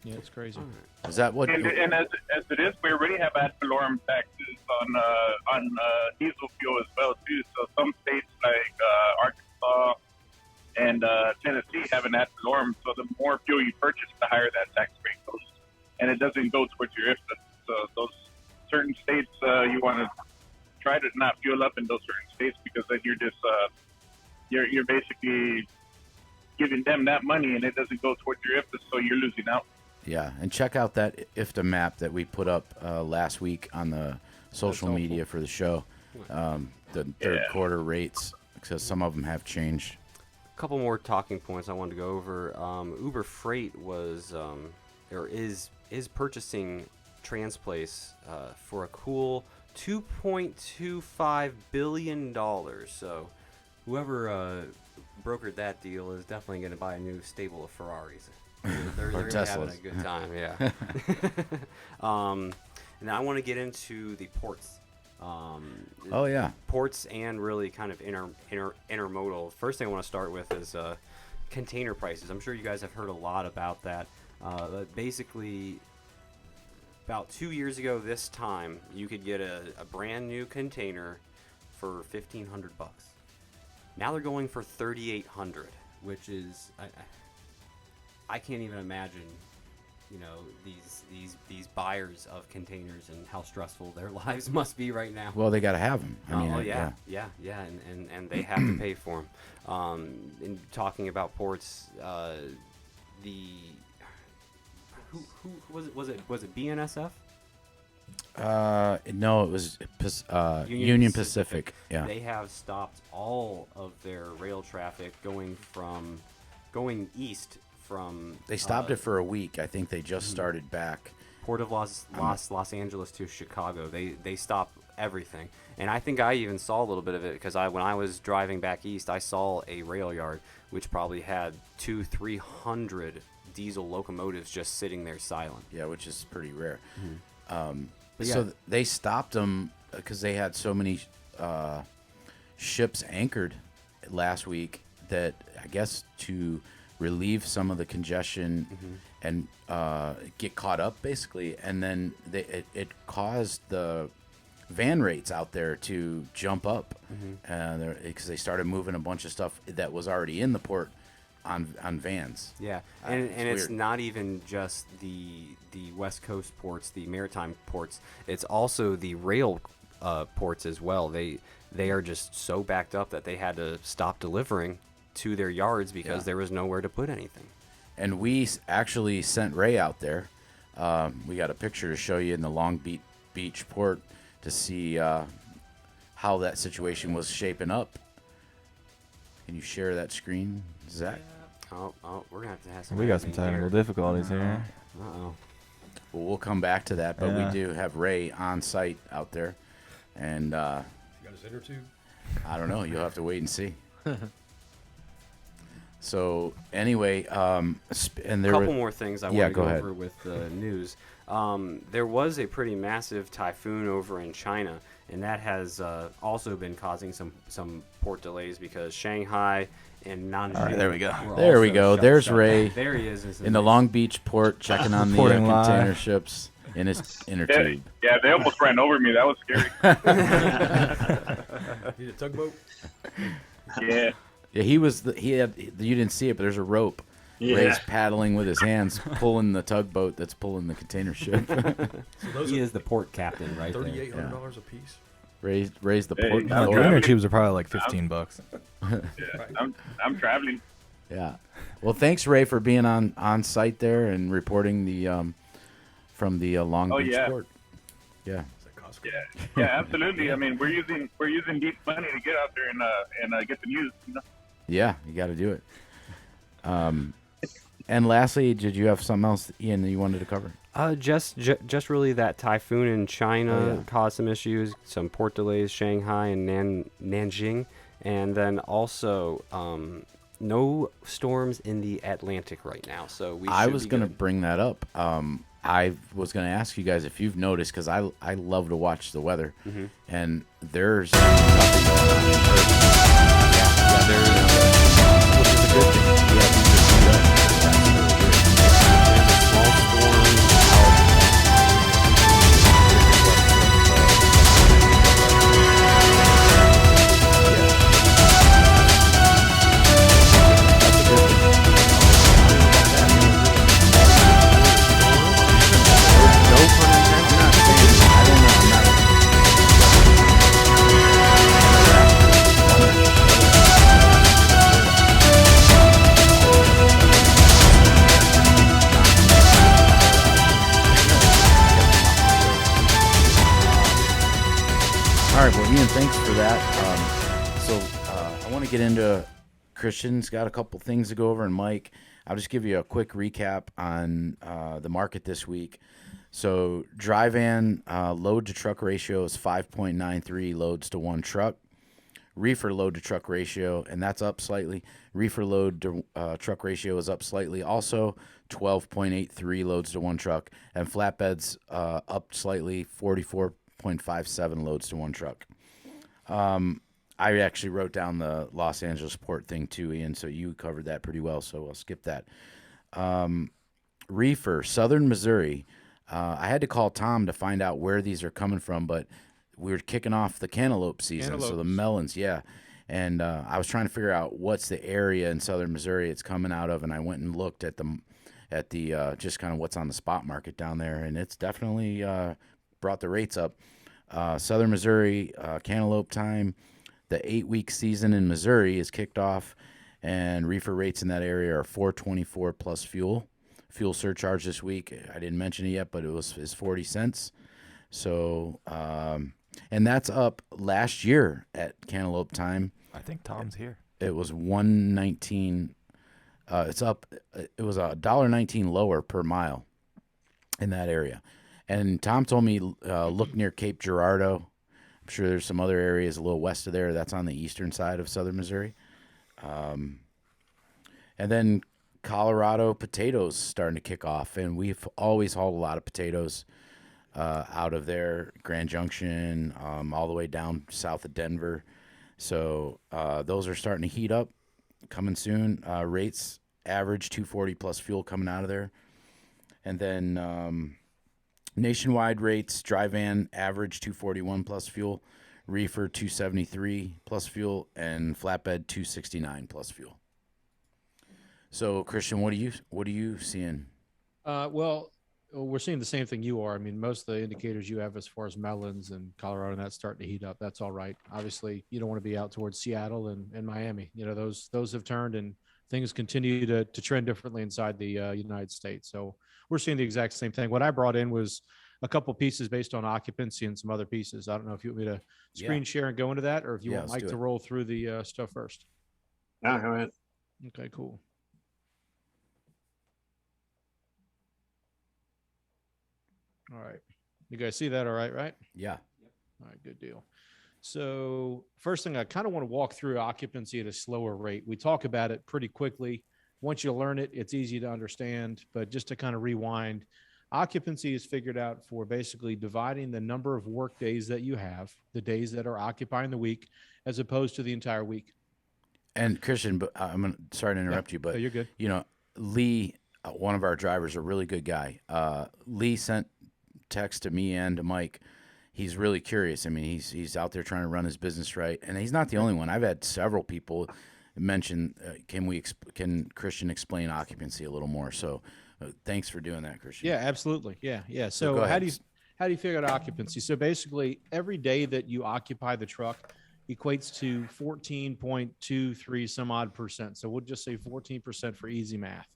Yeah, it's crazy. Is that what? And as it is, we already have ad valorem taxes on diesel fuel as well too. So some states like Arkansas and Tennessee have an ad valorem. So the more fuel you purchase, the higher that tax rate goes, and it doesn't go towards your IFTA. So those certain states you want to try to not fuel up in those certain states, because then you're just you're basically giving them that money, and it doesn't go towards your IFTA, so you're losing out. Yeah, and check out that IFTA map that we put up last week on the social media for the show. The third quarter rates, because some of them have changed. A couple more talking points I wanted to go over. Uber Freight was or is purchasing Transplace for a cool $2.25 billion. So whoever brokered that deal is definitely going to buy a new stable of Ferraris. They're Or really having Teslas. a good time, yeah. And I want to get into the ports. Oh, yeah. Ports and really kind of intermodal. First thing I want to start with is container prices. I'm sure you guys have heard a lot about that. But basically, about 2 years ago this time, you could get a brand new container for $1,500. Now they're going for $3,800, which is I can't even imagine, you know, these buyers of containers and how stressful their lives must be right now. Well, they got to have them. Yeah, and they have to pay for them. In talking about ports, who was it? Was it BNSF? No, it was Union Pacific. Yeah. They have stopped all of their rail traffic going east from. They stopped it for a week. I think they just started back. Port of Los Angeles to Chicago. They stopped everything, and I think I even saw a little bit of it because when I was driving back east, I saw a rail yard which probably had 200-300 diesel locomotives just sitting there silent. Yeah, which is pretty rare. But So yeah. they stopped them because they had so many ships anchored last week that I guess to relieve some of the congestion and get caught up basically, and then it caused the van rates out there to jump up because they started moving a bunch of stuff that was already in the port on vans. Yeah, and it's weird. not even just the West Coast ports, the maritime ports. It's also the rail ports as well. They are just so backed up that they had to stop delivering to their yards because there was nowhere to put anything. And we actually sent Ray out there. We got a picture to show you in the Long Beach port to see how that situation was shaping up. Can you share that screen, Zach? Oh, we're gonna have some. We got some technical difficulties here. Uh-oh. Well, we'll come back to that, but Yeah. we do have Ray on site out there, and You got his inner tube? I don't know. You'll have to wait and see. So anyway, and there A couple were, more things I Yeah, want to go go ahead. over with the news. There was a pretty massive typhoon over in China, and that has also been causing some port delays because Shanghai and Nanjing. All right, there we go. were There we also go. shut There's down. Ray There he is. in the Long Beach port checking on the Reporting live. container ships in his inner tube. Yeah, they almost ran over me. That was scary. Need a tugboat? Yeah. Yeah, he had. You didn't see it, but there's a rope. Yeah. Ray's paddling with his hands, pulling the tugboat that's pulling the container ship. So those He are is the port captain right there. $3,800 a piece. Raise the Hey, port. I'm The authority. inner tubes are probably like $15. Yeah. I'm traveling. Yeah. Well, thanks, Ray, for being on site there and reporting the from the Long Oh, Beach yeah. port. Yeah. Is that Costco? Yeah. Yeah, absolutely. I mean, we're using deep money to get out there and get the news. You know? Yeah, you got to do it. And lastly, did you have something else, Ian, that you wanted to cover? Just really that typhoon in China Oh, yeah. caused some issues, some port delays, Shanghai and Nanjing, and then also no storms in the Atlantic right now. So I should was be going to good. bring that up. I was going to ask you guys if you've noticed, because I love to watch the weather, and there's nothing going on in Earth. Yeah, there is, which is a good thing. Yeah, we just beat up. Small storm All right, well, Ian, thanks for that. I want to get into Christian's got a couple things to go over, and Mike, I'll just give you a quick recap on the market this week. So dry van load to truck ratio is 5.93 loads to one truck. reefer load to truck ratio, and that's up slightly. Reefer load to truck ratio is up slightly. Also, 12.83 loads to one truck, and flatbeds up slightly, 44.57 loads to one truck. I actually wrote down the Los Angeles port thing too, Ian, so you covered that pretty well, so I'll skip that. Reefer, Southern Missouri. I had to call Tom to find out where these are coming from, but we were kicking off the cantaloupe season, so the melons, yeah. And I was trying to figure out what's the area in Southern Missouri it's coming out of, and I went and looked at the just kind of what's on the spot market down there, and it's definitely brought the rates up. Southern Missouri cantaloupe time. The 8-week season in Missouri is kicked off, and reefer rates in that area are $4.24 plus fuel. Fuel surcharge this week, I didn't mention it yet, but is 40 cents. So, and that's up last year at cantaloupe time. I think Tom's here. It was $1.19. It's up. It was $1.19 lower per mile in that area. And Tom told me look near Cape Girardeau. I'm sure there's some other areas a little west of there. That's on the eastern side of Southern Missouri. And then Colorado potatoes starting to kick off. And we've always hauled a lot of potatoes out of there, Grand Junction, all the way down south of Denver. So those are starting to heat up, coming soon. Rates average 240 plus fuel coming out of there. And then nationwide rates, dry van average 241 plus fuel, reefer 273 plus fuel, and flatbed 269 plus fuel. So Christian, what are you seeing? Well, we're seeing the same thing you are. I mean, most of the indicators you have as far as melons and Colorado, and that's starting to heat up. That's all right. Obviously, you don't want to be out towards Seattle and Miami. You know, those have turned, and things continue to trend differently inside the United States. So we're seeing the exact same thing. What I brought in was a couple pieces based on occupancy and some other pieces. I don't know if you want me to screen share and go into that, or if you want Mike to roll through the stuff first. Yeah, go ahead. Okay, cool. All right. You guys see that all right? Yeah. All right, good deal. So first thing, I kind of want to walk through occupancy at a slower rate. We talk about it pretty quickly. Once you learn it, it's easy to understand, but just to kind of rewind, occupancy is figured out for basically dividing the number of work days that you have, the days that are occupying the week, as opposed to the entire week. And Christian, but sorry to interrupt you, but you're good. You know, Lee, one of our drivers, a really good guy. Lee sent text to me and to Mike. He's really curious. I mean, he's out there trying to run his business right, and he's not the only one. I've had several people mention, can Christian explain occupancy a little more? So thanks for doing that, Christian. Yeah, absolutely. Yeah. So how do you figure out occupancy? So basically, every day that you occupy the truck equates to 14.23 some odd percent. So we'll just say 14% for easy math.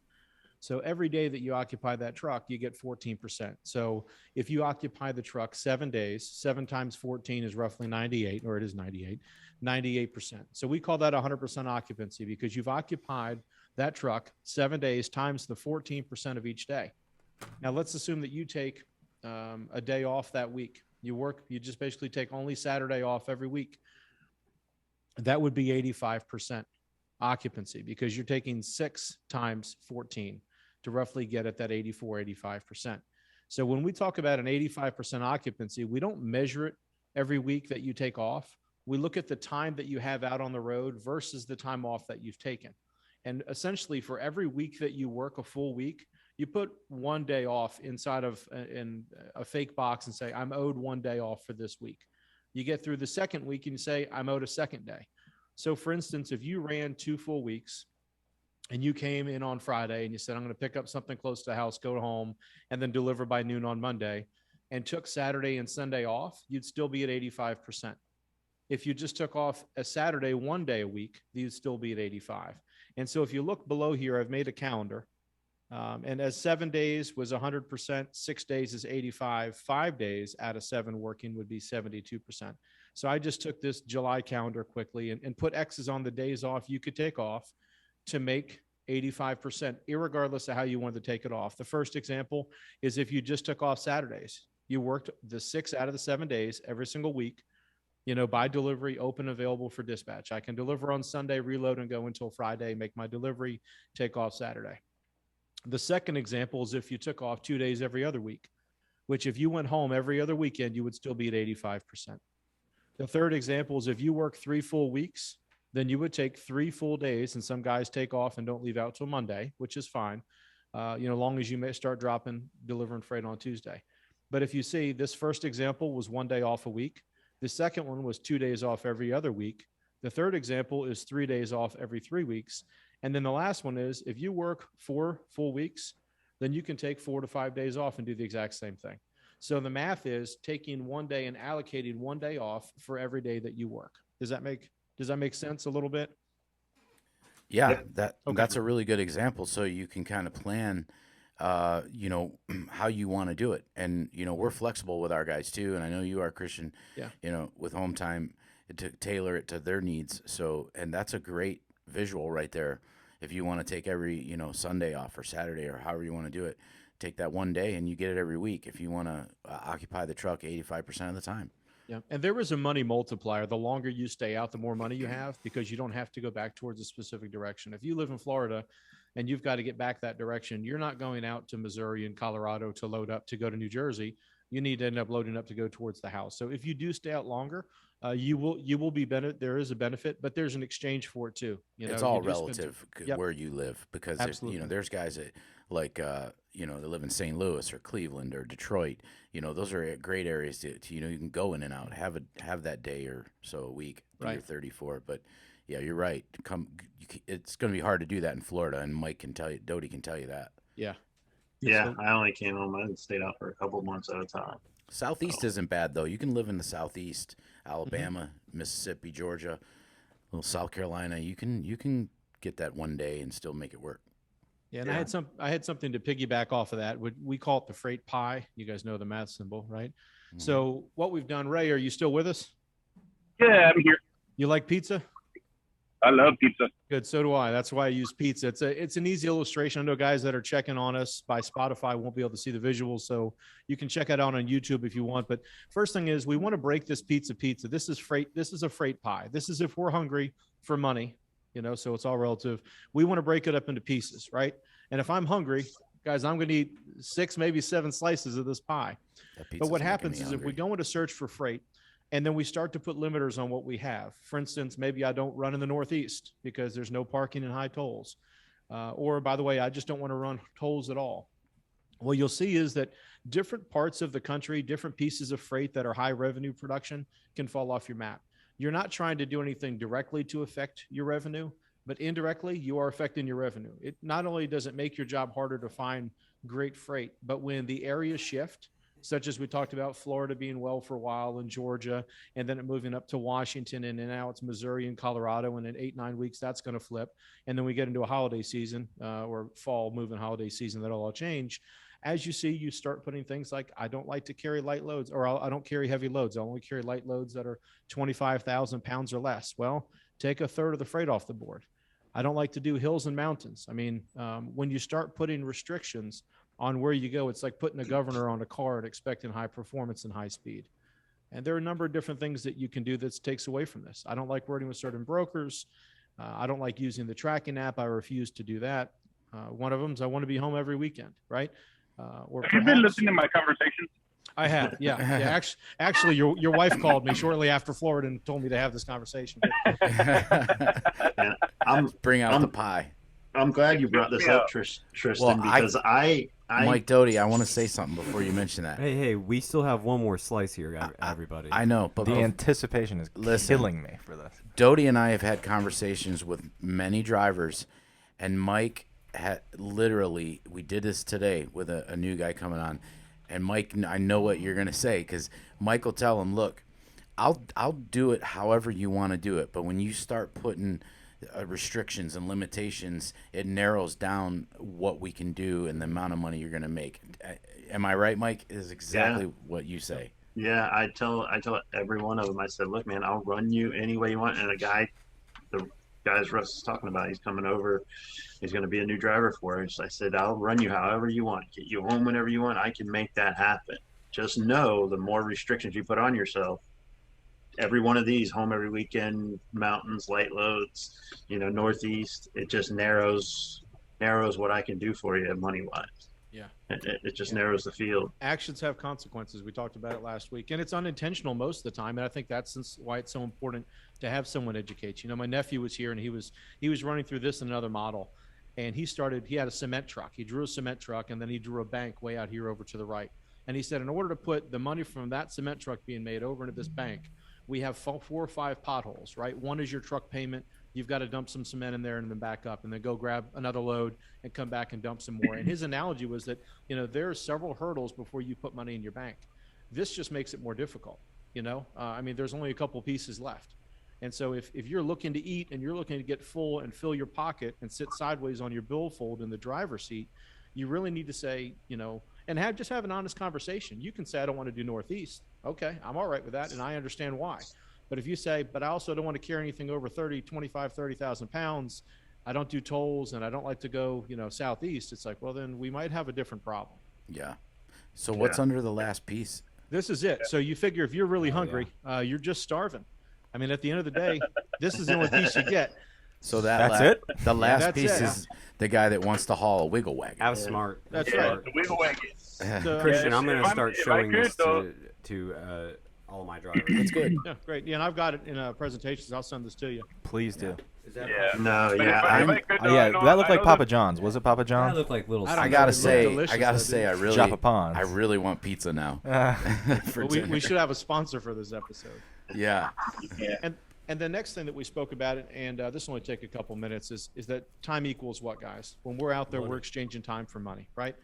So every day that you occupy that truck, you get 14%. So if you occupy the truck 7 days, 7 times 14 is roughly 98, or it is 98%. So we call that 100% occupancy because you've occupied that truck 7 days times the 14% of each day. Now let's assume that you take a day off that week. You just basically take only Saturday off every week. That would be 85% occupancy because you're taking 6 times 14 to roughly get at that 85%. So when we talk about an 85% occupancy, we don't measure it every week that you take off. We look at the time that you have out on the road versus the time off that you've taken. And essentially for every week that you work a full week, you put 1 day off inside of in a fake box and say, I'm owed 1 day off for this week. You get through the second week and you say, I'm owed a second day. So for instance, if you ran 2 full weeks and you came in on Friday and you said, I'm going to pick up something close to the house, go home, and then deliver by noon on Monday, and took Saturday and Sunday off, you'd still be at 85%. If you just took off a Saturday 1 day a week, you'd still be at 85. And so if you look below here, I've made a calendar. And as 7 days was 100%, 6 days is 85, 5 days out of 7 working would be 72%. So I just took this July calendar quickly and put X's on the days off you could take off to make 85%, irregardless of how you wanted to take it off. The first example is if you just took off Saturdays, you worked the 6 out of the 7 days every single week. By delivery, open, available for dispatch. I can deliver on Sunday, reload and go until Friday, make my delivery, take off Saturday. The second example is if you took off 2 days every other week, which if you went home every other weekend, you would still be at 85%. The third example is if you work 3 full weeks, then you would take 3 full days, and some guys take off and don't leave out till Monday, which is fine. Long as you may start delivering freight on Tuesday. But if you see, this first example was 1 day off a week. The second one was 2 days off every other week. The third example is 3 days off every 3 weeks. And then the last one is if you work 4 full weeks, then you can take 4 to 5 days off and do the exact same thing. So the math is taking 1 day and allocating 1 day off for every day that you work. Does that make sense a little bit? Yeah, that's a really good example. So you can kind of plan, how you want to do it. And, we're flexible with our guys too. And I know you are, Christian, with home time to tailor it to their needs. So, and that's a great visual right there. If you want to take every, Sunday off or Saturday or however you want to do it, take that 1 day and you get it every week. If you want to occupy the truck 85% of the time. Yeah. And there is a money multiplier. The longer you stay out, the more money you have, because you don't have to go back towards a specific direction. If you live in Florida and you've got to get back that direction, you're not going out to Missouri and Colorado to load up to go to New Jersey. You need to end up loading up to go towards the house. So if you do stay out longer, you will be benefit. There is a benefit, but there's an exchange for it too. It's all relative where you live, because there's guys that they live in St. Louis or Cleveland or Detroit. Those are great areas to you can go in and out, have that day or so a week, do your 34. But yeah, you're right. It's going to be hard to do that in Florida, and Mike can tell you, Doty can tell you that. Yeah. Yeah, I only came home. I stayed out for a couple months at a time. Southeast isn't bad though. You can live in the Southeast, Alabama, Mississippi, Georgia, little South Carolina. You can get that 1 day and still make it work. Yeah, and I had something to piggyback off of that. We call it the freight pie. You guys know the math symbol, right? Mm-hmm. So what we've done, Ray, are you still with us? Yeah, I'm here. You like pizza? I love pizza. Good. So do I. That's why I use pizza. It's an easy illustration. I know guys that are checking on us by Spotify won't be able to see the visuals, so you can check it out on YouTube if you want. But first thing is we want to break this pizza. This is freight. This is a freight pie. This is if we're hungry for money, so it's all relative. We want to break it up into pieces, right? And if I'm hungry, guys, I'm going to eat 6, maybe 7 slices of this pie. But what happens is if we go into search for freight, and then we start to put limiters on what we have. For instance, maybe I don't run in the Northeast because there's no parking and high tolls. Or by the way, I just don't want to run tolls at all. What you'll see is that different parts of the country, different pieces of freight that are high revenue production can fall off your map. You're not trying to do anything directly to affect your revenue, but indirectly you are affecting your revenue. It not only does it make your job harder to find great freight, but when the areas shift, such as we talked about Florida being well for a while, and Georgia, and then it moving up to Washington, and then now it's Missouri and Colorado, and in 8-9 weeks that's going to flip, and then we get into a holiday season or fall moving holiday season, that'll all change. As you see, you start putting things like, I don't like to carry light loads, or I don't carry heavy loads. I only carry light loads that are 25,000 pounds or less. Well, take a third of the freight off the board. I don't like to do hills and mountains. I mean, when you start putting restrictions on where you go, it's like putting a governor on a car and expecting high performance and high speed. And there are a number of different things that you can do that takes away from this. I don't like working with certain brokers. I don't like using the tracking app. I refuse to do that. One of them is I want to be home every weekend, right? Or have you been listening to my conversations? I have, yeah. Actually, your wife called me shortly after Florida and told me to have this conversation. Bring out the pie. I'm glad you brought this up, Tristan, because Mike Doty, I want to say something before you mention that. Hey, we still have one more slice here, everybody. I know, but the anticipation is killing me for this. Doty and I have had conversations with many drivers, and Mike had literally, we did this today with a new guy coming on, and Mike, I know what you're going to say, because Mike will tell him, look, I'll do it however you want to do it, but when you start putting restrictions and limitations, it narrows down what we can do and the amount of money you're going to make. Am I right, Mike? Is exactly what you say. Yeah, I tell every one of them, I said, look, man, I'll run you any way you want. And the guys Russ is talking about, he's coming over, he's going to be a new driver for us. I said, I'll run you however you want, get you home whenever you want. I can make that happen. Just know the more restrictions you put on yourself, every one of these, home every weekend, mountains, light loads, Northeast, it just narrows what I can do for you money wise. Yeah. It just narrows the field. Actions have consequences. We talked about it last week, and it's unintentional most of the time. And I think that's why it's so important to have someone educate you. My nephew was here, and he was running through this and another model, and he had a cement truck. He drew a cement truck, and then he drew a bank way out here over to the right. And he said, in order to put the money from that cement truck being made over into this bank, we have 4 or 5 potholes, right? One is your truck payment. You've got to dump some cement in there and then back up and then go grab another load and come back and dump some more. And his analogy was that, there are several hurdles before you put money in your bank. This just makes it more difficult. There's only a couple pieces left. And so if you're looking to eat and you're looking to get full and fill your pocket and sit sideways on your billfold in the driver's seat, you really need to say, and just have an honest conversation. You can say, I don't want to do Northeast. Okay, I'm all right with that, and I understand why. But if you say, but I also don't want to carry anything over 30,000 pounds, I don't do tolls, and I don't like to go, Southeast, it's like, well, then we might have a different problem. Yeah. So what's under the last piece? This is it. So you figure if you're really hungry, you're just starving. At the end of the day, this is the only piece you get. So that's it? The last piece is the guy that wants to haul a wiggle wagon. That was smart. That's right. The wiggle wagon. So, Christian, I'm going to start if I showing could, this though- to all my drivers. That's good. Yeah, great. Yeah, and I've got it in presentations. I'll send this to you. Please do. Yeah. No, But yeah, if I'm- I could, Oh, though, yeah, I know- that looked I like know Papa that- John's. Was it Papa That John's? looked like little. I don't I know. gotta It looked say, delicious, though, I didn't really, Joppa Pons. I really want pizza now. For Well, dinner. we should have a sponsor for this episode. Yeah. And the next thing that we spoke about, and this will only take a couple minutes, is that time equals what, guys? When we're out there, we're exchanging time for money, right?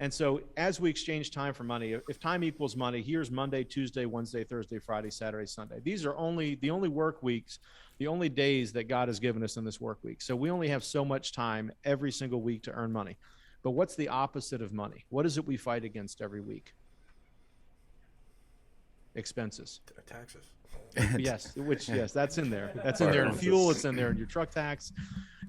And so as we exchange time for money, if time equals money, here's Monday, Tuesday, Wednesday, Thursday, Friday, Saturday, Sunday. These are the only work weeks, the only days that God has given us in this work week. So we only have so much time every single week to earn money. But what's the opposite of money? What is it we fight against every week? Expenses. Taxes. Yes, that's in there. That's in there in fuel. It's in there in your truck tax,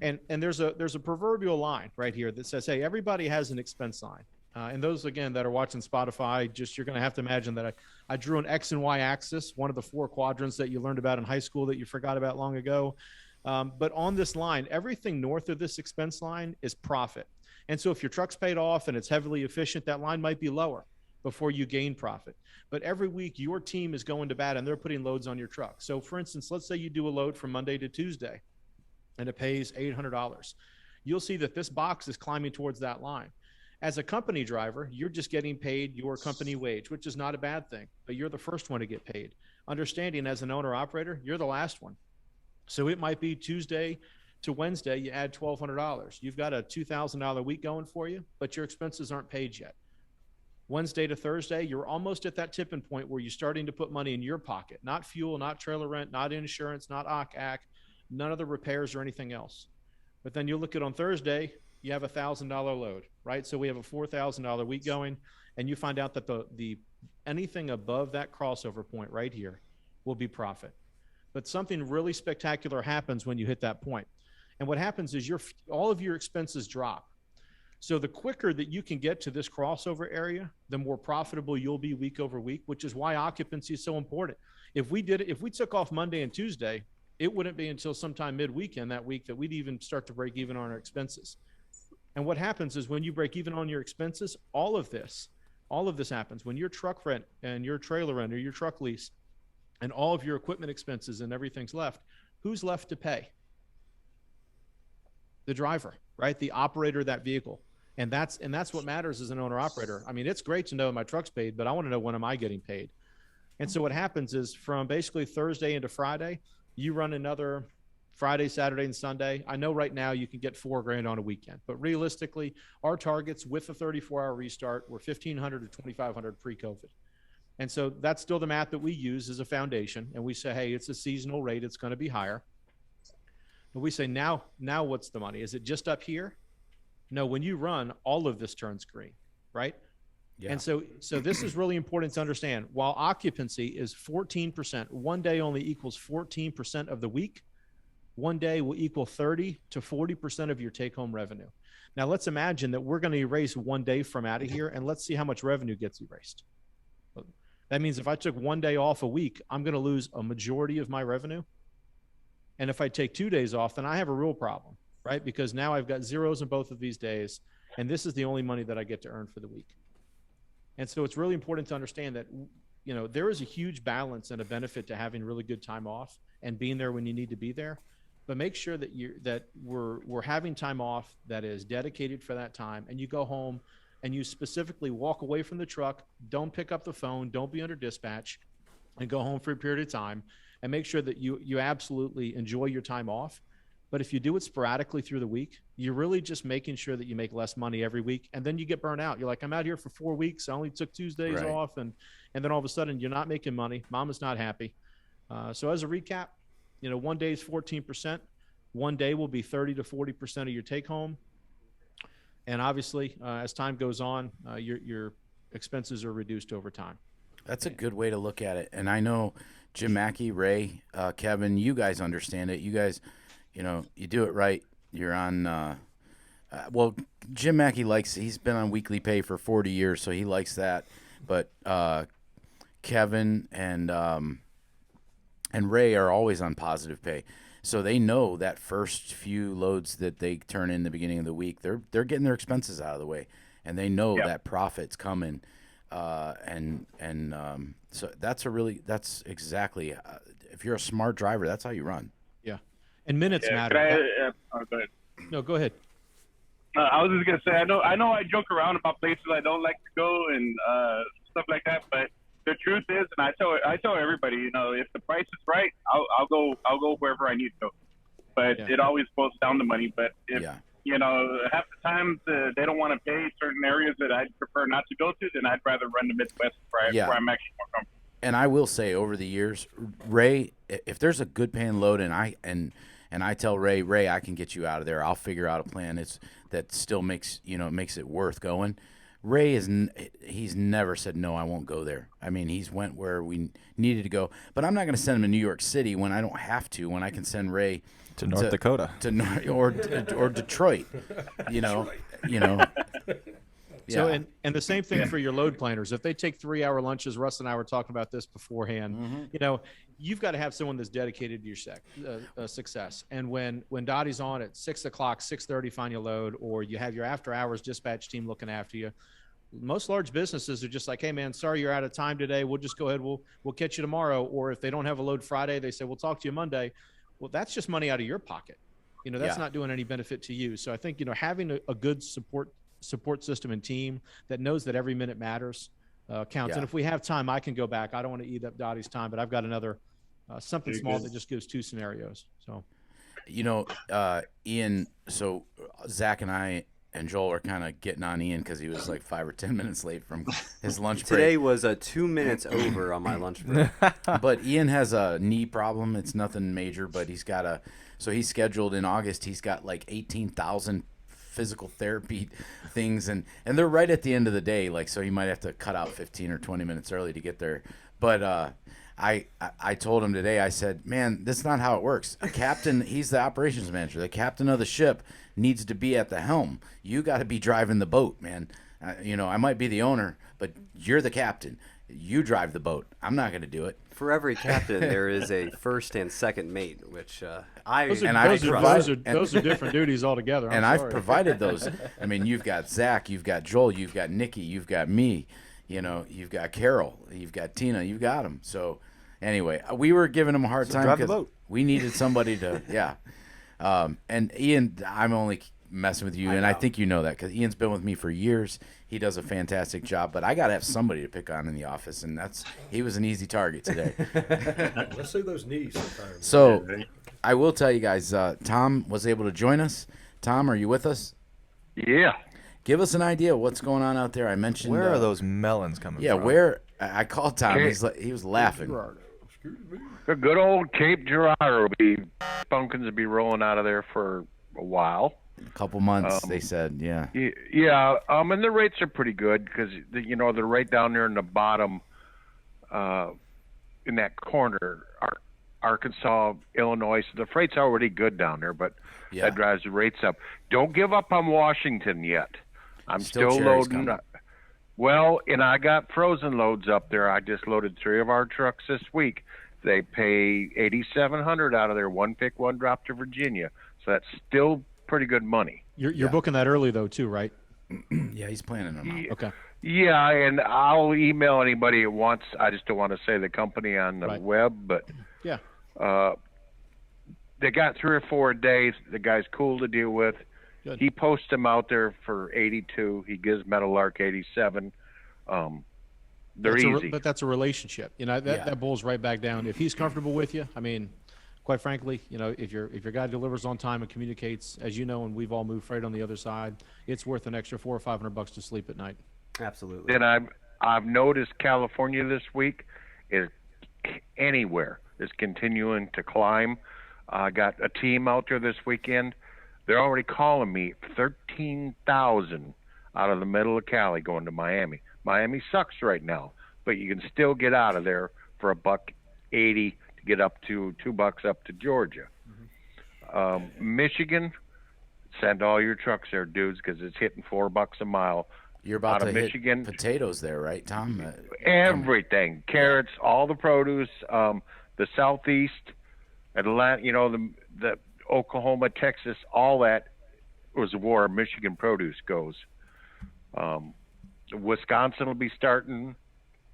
and there's a proverbial line right here that says, "Hey, everybody has an expense line." And those again that are watching Spotify, you're going to have to imagine that I drew an X and Y axis, one of the 4 quadrants that you learned about in high school that you forgot about long ago. But on this line, everything north of this expense line is profit. And so if your truck's paid off and it's heavily efficient, that line might be lower before you gain profit. But every week your team is going to bat and they're putting loads on your truck. So for instance, let's say you do a load from Monday to Tuesday and it pays $800. You'll see that this box is climbing towards that line. As a company driver, you're just getting paid your company wage, which is not a bad thing, but you're the first one to get paid. Understanding as an owner operator, you're the last one. So it might be Tuesday to Wednesday, you add $1,200. You've got a $2,000 week going for you, but your expenses aren't paid yet. Wednesday to Thursday, you're almost at that tipping point where you're starting to put money in your pocket, not fuel, not trailer rent, not insurance, not OCAC, none of the repairs or anything else. But then you look at on Thursday, you have a $1,000 load, right? So we have a $4,000 week going, and you find out that the anything above that crossover point right here will be profit. But something really spectacular happens when you hit that point. And what happens is all of your expenses drop. So the quicker that you can get to this crossover area, the more profitable you'll be week over week, which is why occupancy is so important. If we took off Monday and Tuesday, it wouldn't be until sometime mid-weekend that week that we'd even start to break even on our expenses. And what happens is when you break even on your expenses, all of this happens. When your truck rent and your trailer rent or your truck lease and all of your equipment expenses and everything's left, who's left to pay? The driver, right? The operator of that vehicle. And that's what matters as an owner operator. I mean, it's great to know my truck's paid, but I want to know when am I getting paid? And so what happens is from basically Thursday into Friday, you run another Friday, Saturday, and Sunday. I know right now you can get $4,000 on a weekend, but realistically, our targets with the 34-hour restart were $1,500 to $2,500 pre-COVID. And so that's still the math that we use as a foundation. And we say, hey, it's a seasonal rate. It's going to be higher. But we say, now what's the money? Is it just up here? No, when you run, all of this turns green, right? Yeah. And so this is really important to understand. While occupancy is 14%, one day only equals 14% of the week. One day will equal 30 to 40% of your take-home revenue. Now, let's imagine that we're going to erase one day from out of here, and let's see how much revenue gets erased. That means if I took 1 day off a week, I'm going to lose a majority of my revenue. And if I take 2 days off, then I have a real problem, right? Because now I've got zeros in both of these days, and this is the only money that I get to earn for the week. And so it's really important to understand that, you know, there is a huge balance and a benefit to having really good time off and being there when you need to be there. But make sure that we're having time off that is dedicated for that time, and you go home and you specifically walk away from the truck, don't pick up the phone, don't be under dispatch, and go home for a period of time, and make sure that you absolutely enjoy your time off. But if you do it sporadically through the week, you're really just making sure that you make less money every week, and then you get burnt out. You're like, I'm out here for 4 weeks, I only took Tuesdays off, and then all of a sudden you're not making money. Mama's not happy. So as a recap, you know, 1 day is 14%. 1 day will be 30 to 40% of your take home. And obviously, as time goes on, your expenses are reduced over time. That's a good way to look at it. And I know Jim Mackey, Ray, Kevin, you guys understand it. You guys, you know, you do it right. You're on, well, Jim Mackey he's been on weekly pay for 40 years, so he likes that. But Kevin and Ray are always on positive pay. So they know that first few loads that they turn in the beginning of the week, they're getting their expenses out of the way, and they know that profit's coming. So that's exactly, if you're a smart driver, that's how you run. Yeah. And minutes matter. Go ahead. No, go ahead. I was just gonna say, I know I joke around about places I don't like to go and stuff like that, but the truth is, and I tell everybody, you know, if the price is right, I'll go wherever I need to go. But it always boils down to money. But if you know, half the time they don't want to pay certain areas that I'd prefer not to go to, then I'd rather run the Midwest where I'm actually more comfortable. And I will say, over the years, Ray, if there's a good paying load, and I tell Ray, I can get you out of there. I'll figure out a plan that still makes it worth going. Ray he's never said, no, I won't go there. I mean, he's went where we needed to go, but I'm not going to send him to New York City when I don't have to, when I can send Ray to North Dakota or Detroit, you know. So, and the same thing for your load planners. If they take 3-hour lunches, Russ and I were talking about this beforehand, you know, you've got to have someone that's dedicated to your success. And when Doty's on at 6 o'clock, 6:30, find your load, or you have your after hours dispatch team looking after you, most large businesses are just like, hey man, sorry, you're out of time today. We'll just go ahead. We'll catch you tomorrow. Or if they don't have a load Friday, they say, we'll talk to you Monday. Well, that's just money out of your pocket. You know, that's not doing any benefit to you. So I think, you know, having a good support system and team that knows that every minute matters counts. And if we have time, I can go back. I don't want to eat up Doty's time, but I've got another something small that just gives 2 scenarios. So, you know, Ian, so Zach and I and Joel are kind of getting on Ian because he was like 5 or 10 minutes late from his lunch break. Today was 2 minutes over on my lunch break. But Ian has a knee problem. It's nothing major, but he's he's scheduled in August. He's got like 18,000 physical therapy things, and they're right at the end of the day, like, so he might have to cut out 15 or 20 minutes early to get there. But I told him today, I said, man, this is not how it works. A captain, he's the operations manager. The captain of the ship needs to be at the helm. You got to be driving the boat, man. You know, I might be the owner, but you're the captain. You drive the boat. I'm not going to do it. For every captain, there is a first and second mate, which those are different duties altogether. I've provided those. I mean, you've got Zach, you've got Joel, you've got Nikki, you've got me. You know, you've got Carol, you've got Tina, you've got them. So anyway, we were giving him a hard time because we needed somebody to, and Ian, I'm only messing with you, and I think you know that because Ian's been with me for years. He does a fantastic job, but I got to have somebody to pick on in the office, and he was an easy target today. Let's see those knees sometimes. So I will tell you guys, Tom was able to join us. Tom, are you with us? Yeah. Give us an idea of what's going on out there. I mentioned. Where are those melons coming from? Yeah, where I called Tom. He was laughing. The good old Cape Girardeau pumpkins will be rolling out of there for a while. A couple months, they said, yeah. Yeah, and the rates are pretty good because, you know, they're right down there in the bottom, in that corner, Arkansas, Illinois. So the freight's already good down there, but that drives the rates up. Don't give up on Washington yet. I'm still loading. Well, and I got frozen loads up there. I just loaded 3 of our trucks this week. They pay $8,700 out of there, one pick, one drop to Virginia. So that's still pretty good money. You're booking that early though too, right? Yeah, he's planning them out. Okay. Yeah, and I'll email anybody who wants. I just don't want to say the company on the web, but yeah, they got 3 or 4 days. The guy's cool to deal with. Good. He posts them out there for 82. He gives Meadowlark 87. They're easy. But that's a relationship. You know, that boils right back down. If he's comfortable with you, I mean, quite frankly, you know, if your guy delivers on time and communicates, as you know, and we've all moved freight on the other side, it's worth an extra $400 or $500 to sleep at night. Absolutely. Then I've noticed California this week is anywhere is continuing to climb. I got a team out there this weekend. They're already calling me 13,000 out of the middle of Cali going to Miami. Miami sucks right now, but you can still get out of there for $1.80 to get up to $2 up to Georgia. Michigan, send all your trucks there, dudes, because it's hitting $4 a mile. You're about out to of hit Michigan. potatoes there, right, Tom? Everything, carrots, all the produce, the southeast, Atlanta, you know, the Oklahoma, Texas, all that was where Michigan produce goes. Wisconsin will be starting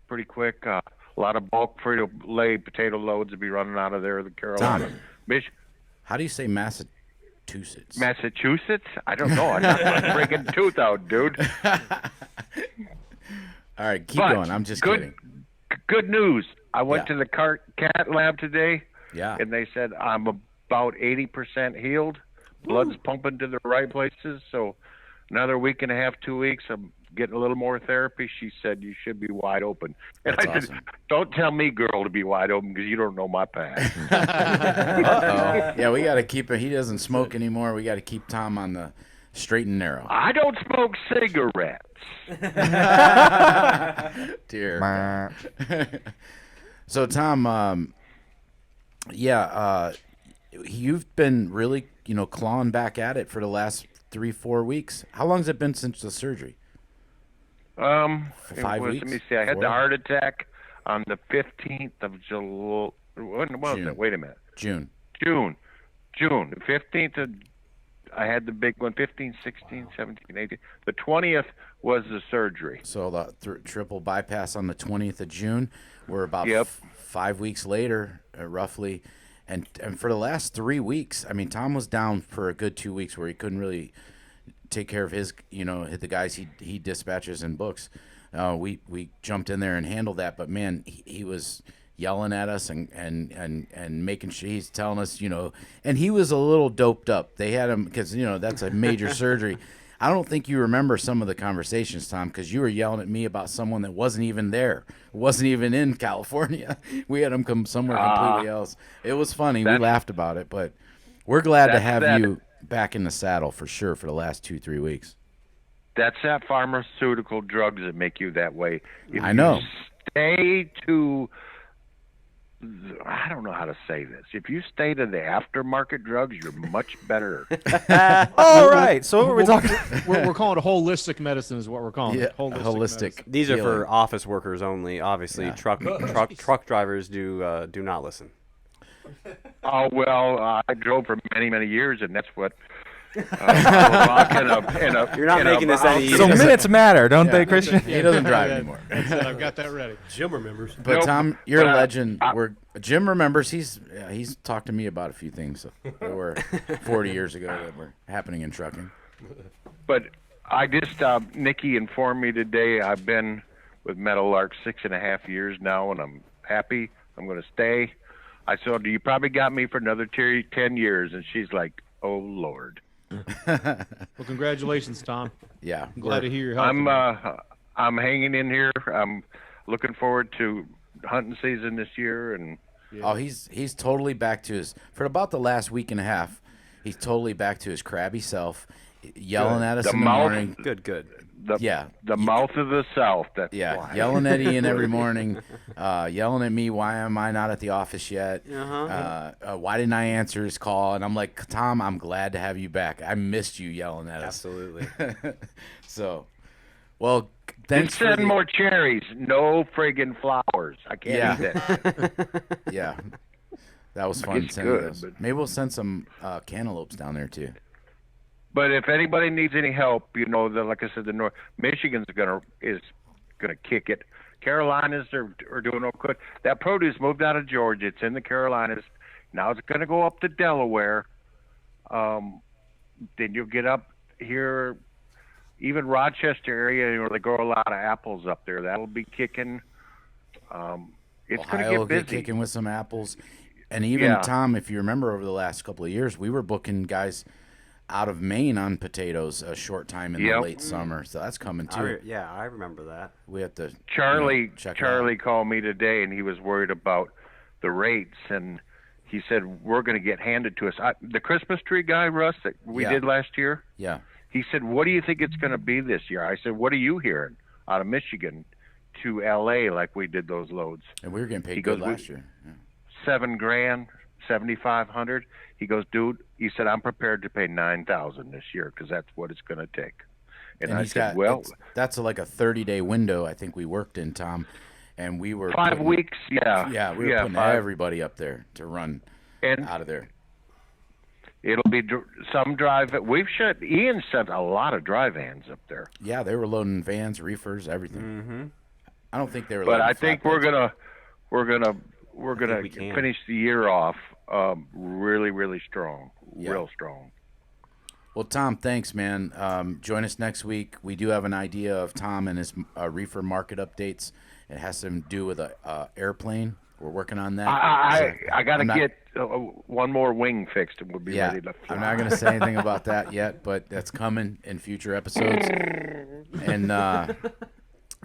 pretty quick. A lot of bulk Frito-Lay potato loads will be running out of there. The Carolinas. How do you say Massachusetts? Massachusetts? I don't know. I got my friggin' tooth out, dude. All right, keep going. I'm just kidding. Good news. I went to the cat lab today. Yeah. And they said I'm about 80% healed. Blood's pumping to the right places. So another week and a half, 2 weeks, I'm getting a little more therapy. She said you should be wide open. And That's I said, awesome. don't tell me, girl, to be wide open because you don't know my past. Uh-oh. Yeah, we got to keep it. He doesn't smoke anymore. We got to keep Tom on the straight and narrow. I don't smoke cigarettes. Dear. So, Tom, you've been really, clawing back at it for the last 3-4 weeks. How long has it been since the surgery? 5 weeks? Let me see. I had the heart attack on the 15th of July. When was it? Wait a minute. June. The 15th of, I had the big one, 15, 16, 17, 18. The 20th was the surgery. So the triple bypass on the 20th of June. We're about 5 weeks later, roughly. And for the last 3 weeks, I mean, Tom was down for a good 2 weeks where he couldn't really take care of his, the guys he dispatches and books. We jumped in there and handled that, but man, he was yelling at us and making sure he's telling us, and he was a little doped up. They had him because, that's a major surgery. I don't think you remember some of the conversations, Tom, because you were yelling at me about someone that wasn't even there, wasn't even in California. We had him come somewhere completely else. It was funny. We laughed about it, but we're glad to have you back in the saddle for sure for the last 2-3 weeks. That's that pharmaceutical drugs that make you that way. If I know. You stay to, I don't know how to say this. If you stay to the aftermarket drugs, you're much better. All right. So what are we talking? We're calling it holistic medicine is what we're calling it. Holistic. Medicine. These are for office workers only. Obviously, truck drivers do not listen. Oh, well, I drove for many, many years, and that's what. You're not making this any easier. So minutes matter, don't they, Christian? He doesn't drive anymore. I've got that ready. Jim remembers. But Tom, you're a legend. Jim remembers. He's talked to me about a few things that were 40 years ago that were happening in trucking. But I just, Nikki informed me today I've been with Meadowlark 6.5 years now, and I'm happy. I'm going to stay. I said, you probably got me for another 10 years. And she's like, oh, Lord. Well, congratulations, Tom. Yeah. I'm glad to hear your health. I'm hanging in here. I'm looking forward to hunting season this year. And Oh, he's totally back to his, for about the last week and a half, he's totally back to his crabby self, yelling at us in the morning. Good. The mouth of the South. That's why. Yelling at Ian every morning, yelling at me, why am I not at the office yet? Why didn't I answer his call? And I'm like, Tom, I'm glad to have you back. I missed you yelling at us. Absolutely. So, well, thanks Just for send the- more cherries. No friggin' flowers. I can't eat that. Yeah. That was fun It's sending good, those. but- Maybe we'll send some cantaloupes down there too. But if anybody needs any help, you know, like I said, the North Michigan's gonna kick it. Carolinas are doing no good. That produce moved out of Georgia. It's in the Carolinas. Now it's gonna go up to Delaware. Then you'll get up here, even Rochester area, where they grow a lot of apples up there. That'll be kicking. It's Ohio gonna will get busy. kicking with some apples. And even Yeah. Tom, if you remember over the last couple of years, we were booking guys out of Maine on potatoes a short time in the Yep. late summer. So that's coming too. I remember that. We have to Charlie check it Charlie called me today, and he was worried about the rates, and he said we're going to get handed to us. The Christmas tree guy, Russ, that we Yeah. did last year. Yeah. He said, "What do you think it's going to be this year?" I said, "What are you hearing out of Michigan to L.A. like we did those loads?" And we were getting paid He good goes, last year. Yeah. $7,000, $7,500. He goes, "Dude," he said, "I'm prepared to pay $9,000 this year because that's what it's going to take." And I he's said, "Well, that's like a 30-day window I think we worked in, Tom. And we were 5 weeks, yeah. Yeah, we were putting 5. everybody up there to run out of there. It'll be some drive. Ian sent a lot of dry vans up there. Yeah, they were loading vans, reefers, everything. Mm-hmm. I don't think they were. But loading I think flatbeds. we're gonna we can. finish the year off really, really strong, Yeah. real strong. Well, Tom, thanks, man. Join us next week. We do have an idea of Tom and his reefer market updates. It has to do with a airplane. We're working on that. I got to I'm not- get one more wing fixed, and we'll be ready to fly. I'm not going to say anything about that yet, but that's coming in future episodes. And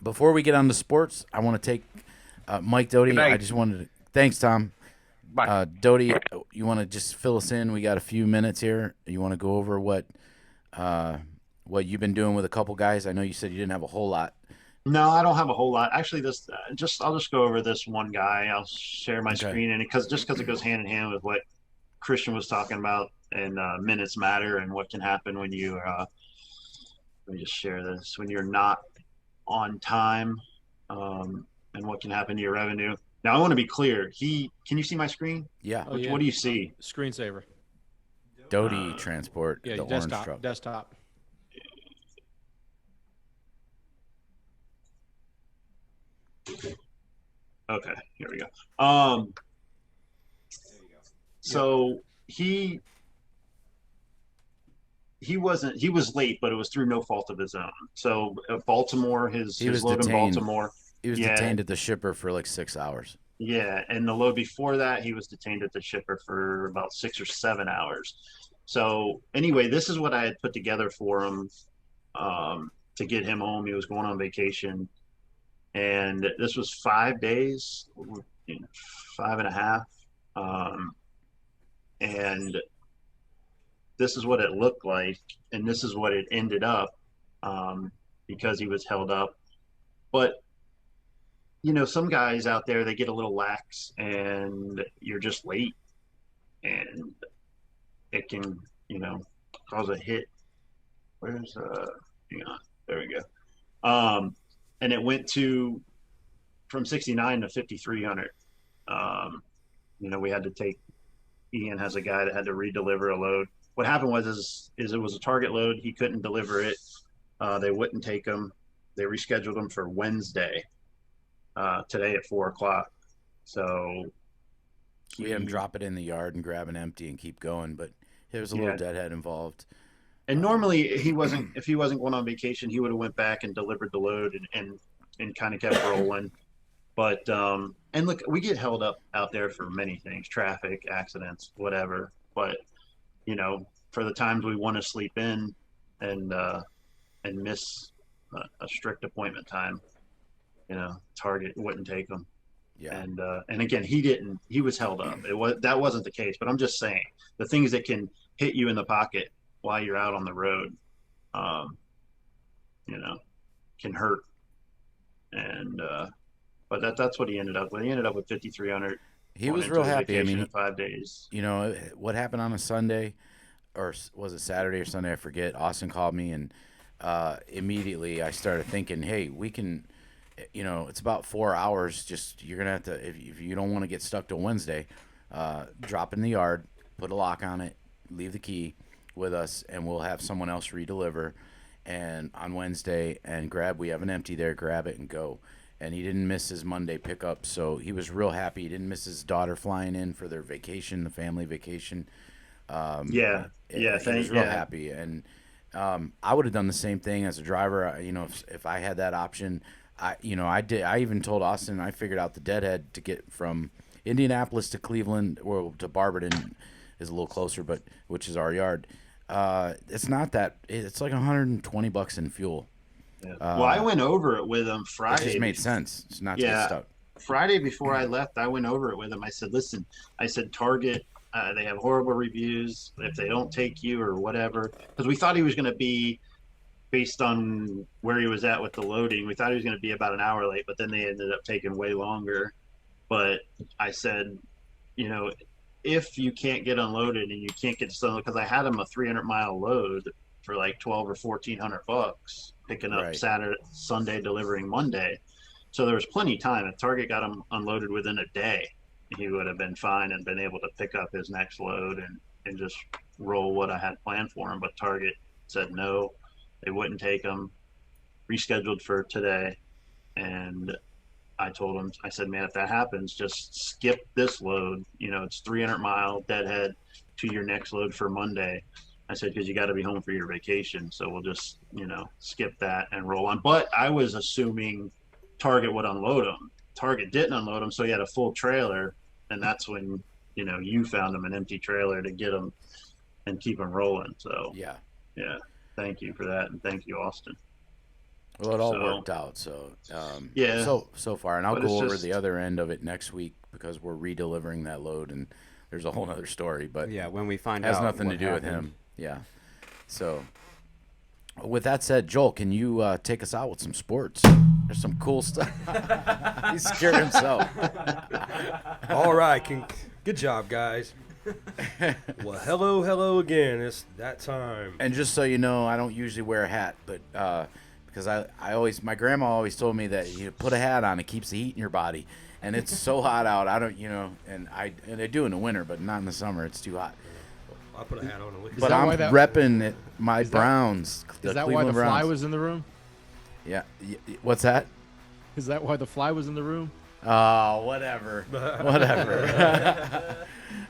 before we get on to sports, I want to take Mike Doty. Good night. I just wanted to thanks, Tom. Bye. Doty, you want to just fill us in? We got a few minutes here. You want to go over what you've been doing with a couple guys? I know you said you didn't have a whole lot. No, I don't have a whole lot. Actually, I'll just go over this one guy. I'll share my screen, and because it goes hand in hand with what Christian was talking about, and minutes matter, and what can happen when you. Let me just share this when you're not on time, and what can happen to your revenue. Now, I want to be clear. Can you see my screen? Yeah. Oh, yeah. What do you see? Screensaver. Doty Transport, Yeah, the desktop. orange truck. Desktop. Okay, here we go. So he was late, but it was through no fault of his own. So Baltimore, He his was load in detained. Baltimore. He was Yeah. detained at the shipper for like 6 hours. Yeah, and the load before that, he was detained at the shipper for about 6 or 7 hours. So anyway, this is what I had put together for him to get him home. He was going on vacation, and this was 5 days, 5.5, and this is what it looked like, and this is what it ended up because he was held up. But some guys out there, they get a little lax and you're just late, and it can, cause a hit. Where's hang on, there we go. And it went from 69 to 5,300. We had to take, Ian has a guy that had to redeliver a load. What happened was it was a target load. He couldn't deliver it. They wouldn't take him. They rescheduled him for Wednesday. Today at 4:00. So We had him drop it in the yard and grab an empty and keep going, but there was a little deadhead involved. And normally if he wasn't going on vacation, he would have went back and delivered the load and kind of kept rolling. But and look, we get held up out there for many things, traffic, accidents, whatever. But for the times we want to sleep in and miss a strict appointment time, Target wouldn't take him. Yeah. And again, he was held up. That wasn't the case, but I'm just saying the things that can hit you in the pocket while you're out on the road, can hurt. And, but that's what he ended up with. He ended up with 5,300. He was real happy. I mean, 5 days. What happened on a Sunday, or was it Saturday or Sunday? I forget. Austin called me and immediately I started thinking, hey, we can, it's about 4 hours. Just you're gonna have to, if you don't want to get stuck till Wednesday, drop in the yard, put a lock on it, leave the key with us, and we'll have someone else redeliver. And on Wednesday, we have an empty there, grab it and go. And he didn't miss his Monday pickup, so he was real happy. He didn't miss his daughter flying in for their vacation, the family vacation. He was real happy. And I would have done the same thing as a driver. If I had that option, I even told Austin I figured out the deadhead to get from Indianapolis to Cleveland or to Barberton is a little closer, but which is our yard. It's not that. It's like $120 in fuel. Yeah. Well, I went over it with him Friday. It just made sense. It's not to get stuck. Friday before I left, I went over it with him. I said, listen, Target, they have horrible reviews. If they don't take you or whatever, because we thought he was going to be, based on where he was at with the loading, we thought he was going to be about an hour late, but then they ended up taking way longer. But I said, if you can't get unloaded and you can't get to, because I had him a 300-mile load for like $1,200 or $1,400, picking up Saturday, Sunday, delivering Monday. So there was plenty of time. If Target got him unloaded within a day, he would have been fine and been able to pick up his next load and just roll what I had planned for him. But Target said no, they wouldn't take him, rescheduled for today. And I told him, I said, man, if that happens, just skip this load. It's 300-mile deadhead to your next load for Monday. I said, because you got to be home for your vacation. So we'll just, skip that and roll on. But I was assuming Target would unload him. Target didn't unload him, so he had a full trailer. And that's when, you found him an empty trailer to get him and keep him rolling. So, yeah. Thank you for that. And thank you, Austin. Well, it all worked out. So, so far. And I'll go over the other end of it next week because we're redelivering that load. And there's a whole other story. But yeah, when we find out, it has nothing to do with him. Yeah. So, with that said, Joel, can you take us out with some sports? There's some cool stuff. He's scared himself. All right. Good job, guys. Well, hello again. It's that time. And just so you know, I don't usually wear a hat, but because my grandma always told me that you put a hat on, it keeps the heat in your body. And it's so hot out. I don't, and I do in the winter, but not in the summer. It's too hot. I put a hat on. But I'm repping my Browns. Is that why the fly was in the room? Yeah. What's that? Is that why the fly was in the room? Oh, whatever.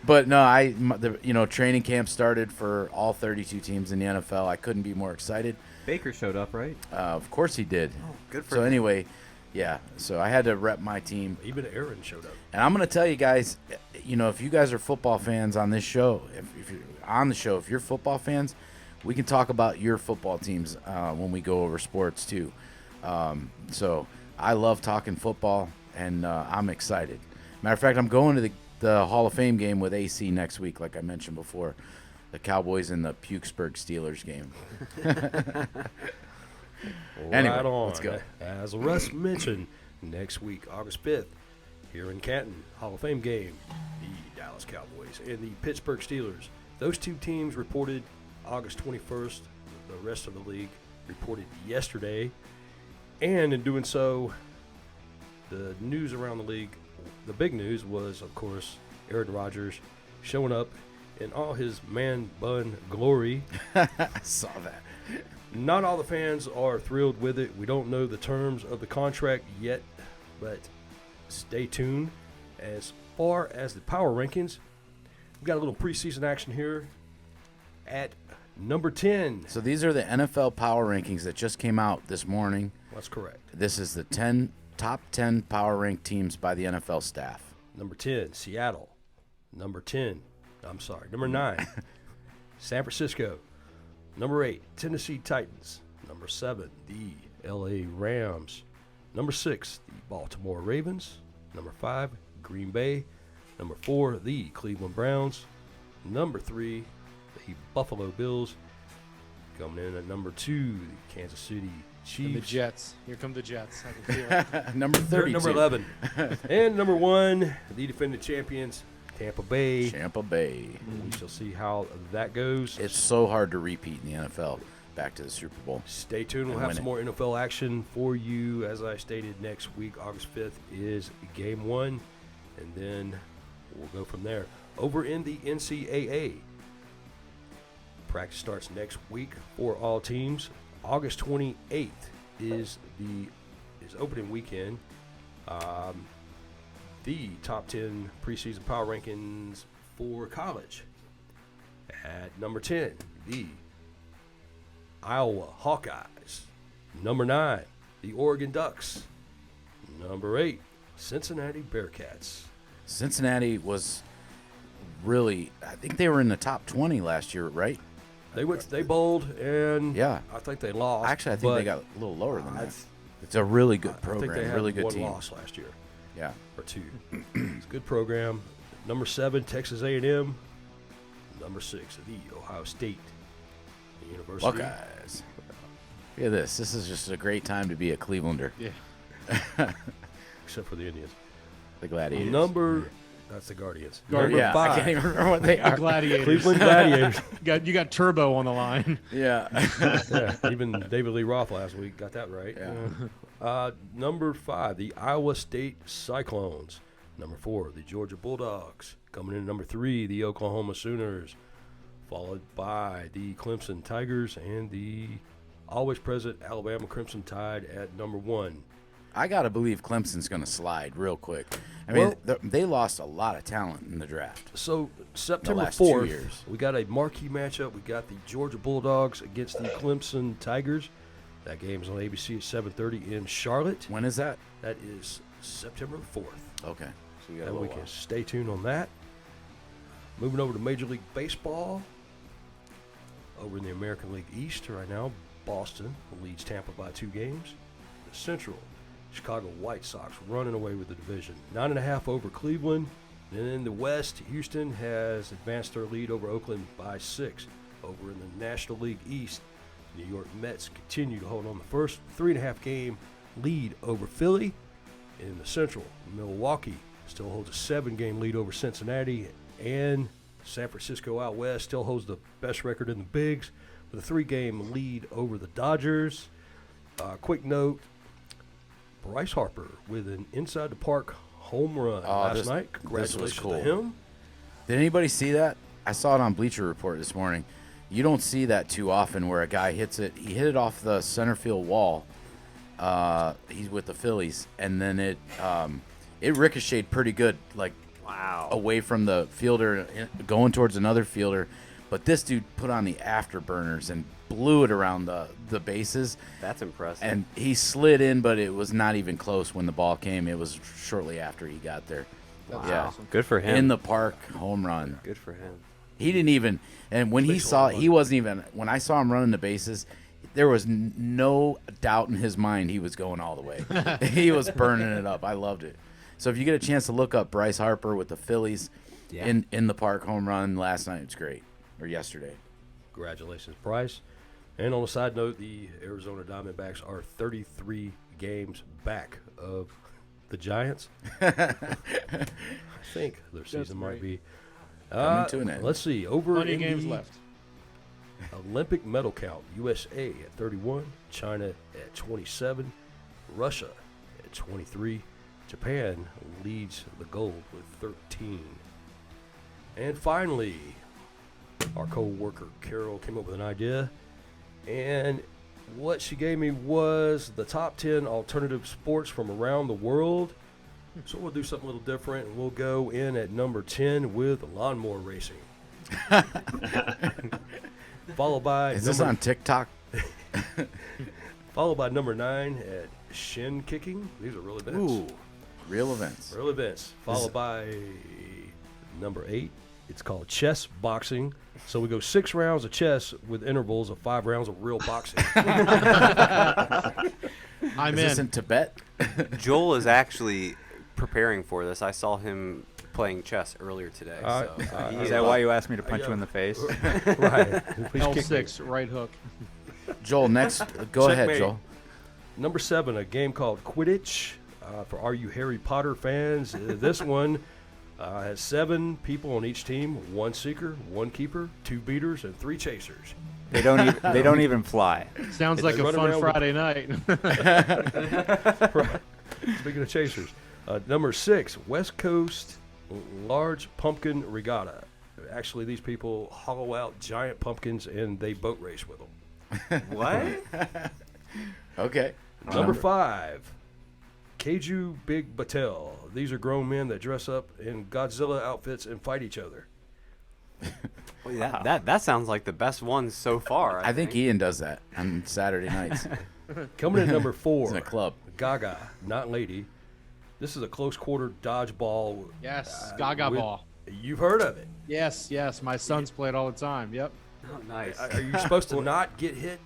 But no, training camp started for all 32 teams in the NFL. I couldn't be more excited. Baker showed up, right? Of course he did. Oh, good for him. him. Anyway, yeah. So I had to rep my team. Even Aaron showed up. And I'm going to tell you guys, if you guys are football fans on this show, if you're on the show, if you're football fans, we can talk about your football teams when we go over sports too. So I love talking football, and I'm excited. Matter of fact, I'm going to the Hall of Fame game with AC next week, like I mentioned before. The Cowboys and the Pukesburg Steelers game. Anyway, right on. Let's go. As Russ mentioned, next week, August 5th, here in Canton, Hall of Fame game, the Dallas Cowboys and the Pittsburgh Steelers. Those two teams reported August 21st. The rest of the league reported yesterday. And in doing so, the news around the league, the big news was, of course, Aaron Rodgers showing up in all his man bun glory. I saw that. Not all the fans are thrilled with it. We don't know the terms of the contract yet, but stay tuned. As far as the power rankings, we've got a little preseason action here at number 10. So these are the NFL power rankings that just came out this morning. That's correct. This is the top 10 power ranked teams by the NFL staff. Number 10, Seattle. Number 9, San Francisco. Number 8, Tennessee Titans. Number 7, the LA Rams. Number 6, the Baltimore Ravens. Number 5, Green Bay. Number 4, the Cleveland Browns. Number 3, the Buffalo Bills. Coming in at number 2, the Kansas City Chiefs. And the Jets. Here come the Jets. I can feel it. Number 32. Number 11. And number 1, the defending champions, Tampa Bay. We shall see how that goes. It's so hard to repeat in the NFL. back to the Super Bowl. Stay tuned. We'll and have win some it. more NFL action for you. As I stated, next week, August 5th, is game 1, and then we'll go from there. Over in the NCAA, practice starts next week for all teams. August 28th is opening weekend. The top 10 preseason power rankings for college. At number 10, the Iowa Hawkeyes. Number 9, the Oregon Ducks. Number 8, Cincinnati Bearcats. Cincinnati was really, I think they were in the top 20 last year, right? They bowled, and Yeah. I think they lost. Actually, I think they got a little lower than that. It's a really good program, I think they had really good one team. loss last year. Yeah. Or 2. It's a good program. Number 7, Texas A&M. Number 6, the Ohio State University. Buckeyes. Look at this. This is just a great time to be a Clevelander. Yeah. Except for the Indians. The Gladiators. That's the Guardians. Guardians. Number 5. I can't even remember what they are. Gladiators. Cleveland Gladiators. You got Turbo on the line. Yeah. Yeah, even David Lee Roth last week got that right. Yeah. Number 5, the Iowa State Cyclones. Number 4, the Georgia Bulldogs. Coming in at number 3, the Oklahoma Sooners. Followed by the Clemson Tigers and the always present Alabama Crimson Tide at number 1. I got to believe Clemson's going to slide real quick. I mean, they lost a lot of talent in the draft. So September last 2 4th, years. we got a marquee matchup. We got the Georgia Bulldogs against the Clemson Tigers. That game is on ABC at 7:30 in Charlotte. When is that? That is September 4th. Okay. So we got a And little we while. can stay tuned on that. Moving over to Major League Baseball. Over in the American League East right now, Boston leads Tampa by 2 games. The Central, Chicago White Sox running away with the division. 9.5 over Cleveland. And in the West, Houston has advanced their lead over Oakland by 6. Over in the National League East, New York Mets continue to hold on the first 3.5 game lead over Philly. In the Central, Milwaukee still holds a 7-game lead over Cincinnati, and San Francisco out west still holds the best record in the bigs with a 3-game lead over the Dodgers. Quick note, Bryce Harper with an inside the park home run last night. Congratulations this was cool. to him. Did anybody see that? I saw it on Bleacher Report this morning. You don't see that too often where a guy hits it. He hit it off the center field wall. He's with the Phillies, and then it ricocheted pretty good, like away from the fielder, going towards another fielder. But this dude put on the afterburners and blew it around the bases. That's impressive. And he slid in, but it was not even close when the ball came. It was shortly after he got there. That's yeah, awesome. Good for him. In the park, home run. Good for him. He didn't even, and when he saw, he wasn't even, when I saw him running the bases, there was no doubt in his mind he was going all the way. He was burning it up. I loved it. So if you get a chance to look up Bryce Harper with the Phillies in the park home run last night, it's great. Or yesterday. Congratulations, Bryce. And on a side note, the Arizona Diamondbacks are 33 games back of the Giants. I think their season might be. Coming to an end. Let's see. Over 20 in games the left. Olympic medal count, USA at 31, China at 27, Russia at 23, Japan leads the gold with 13. And finally, our co-worker Carol came up with an idea, and what she gave me was the top 10 alternative sports from around the world. So we'll do something a little different, and we'll go in at number 10 with lawnmower racing. Followed by Is this on TikTok? Followed by number 9 at shin kicking. These are real events. Ooh, real events. Real events. Followed by number 8. It's called chess boxing. So we go 6 rounds of chess with intervals of 5 rounds of real boxing. I'm Is this in Tibet? Joel is actually preparing for this. I saw him playing chess earlier today. Is that why you asked me to punch you in the face? Right. Please kick me. L6, right hook. Joel, next. Go ahead, Checkmate. Joel. Number 7, a game called Quidditch. For all you Harry Potter fans, this one, Has 7 people on each team, 1 seeker, 1 keeper, 2 beaters, and 3 chasers. They don't even fly. Sounds like a fun Friday night. Right. Speaking of chasers, number 6, West Coast Large Pumpkin Regatta. Actually, these people hollow out giant pumpkins and they boat race with them. What? Okay. Number 5, Keiju Big Batel. These are grown men that dress up in Godzilla outfits and fight each other. Well, that sounds like the best one so far. I think Ian does that on Saturday nights. Coming in number 4, It's in a club. Gaga, not lady. This is a close quarter dodgeball. Yes, Gaga ball. You've heard of it. Yes. My sons play it all the time. Yep. Oh, nice. Are you supposed to not get hit?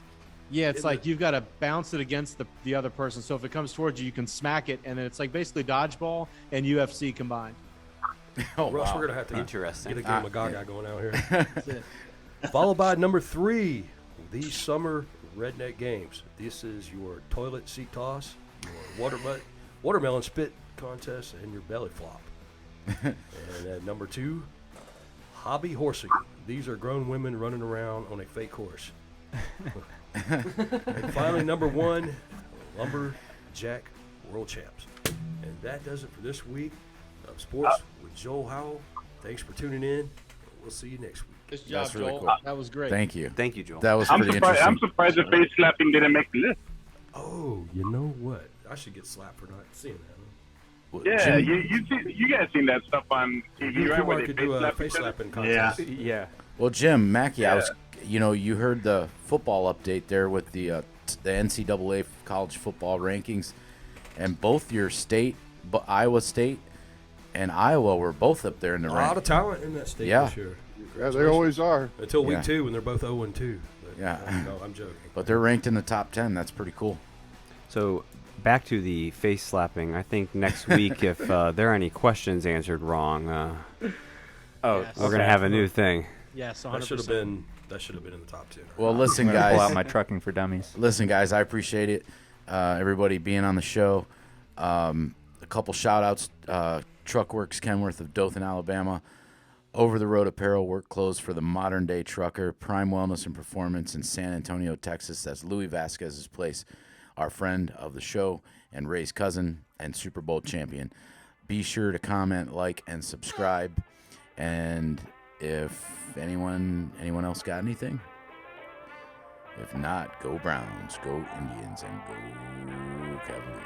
Yeah, it's like you've got to bounce it against the other person. So if it comes towards you, you can smack it, and then it's like basically dodgeball and UFC combined. Oh, Russ, wow. we're going to have to Interesting. get a game of Gaga going out here. That's it. Followed by number 3, the Summer Redneck Games. This is your toilet seat toss, your watermelon spit contest, and your belly flop. And at number 2, hobby horsing. These are grown women running around on a fake horse. And finally, number 1, Lumberjack World Champs. And that does it for this week of Sports with Joel Howle. Thanks for tuning in. We'll see you next week. Good job, That's really Joel. cool. That was great. Thank you. Thank you, Joel. That was I'm pretty surprised. interesting. I'm surprised the face slapping didn't make the list. Oh, you know what? I should get slapped for not seeing that. Well, Yeah, Jim- you guys seen that stuff on TV, right? Kumar Where they could do a slap face each other? slapping contest. Yeah. Well, Jim Mackey, Yeah. you heard the football update there with the NCAA college football rankings, and both your state, Iowa State and Iowa were both up there in the A lot rank. of talent in that state Yeah. this year. Yeah, they always are. Until week Yeah. 2 when they're both 0-2. But, Yeah. No, I'm joking. But they're ranked in the top 10. That's pretty cool. So back to the face slapping. I think next week, if there are any questions answered wrong, Yes. we're gonna have a new thing. Yes, 100%. That should have been in the top 10. Well, listen, I'm gonna pull out guys. my trucking for dummies. Listen, guys, I appreciate it. Everybody being on the show. A couple shout-outs. Truckworx Kenworth of Dothan, Alabama. Over-the-road apparel, work clothes for the modern-day trucker. Prime Wellness and Performance in San Antonio, Texas. That's Louis Vasquez's place, our friend of the show and Ray's cousin and Super Bowl champion. Be sure to comment, like, and subscribe. And if anyone else got anything? If not, go Browns, go Indians, and go Cavaliers.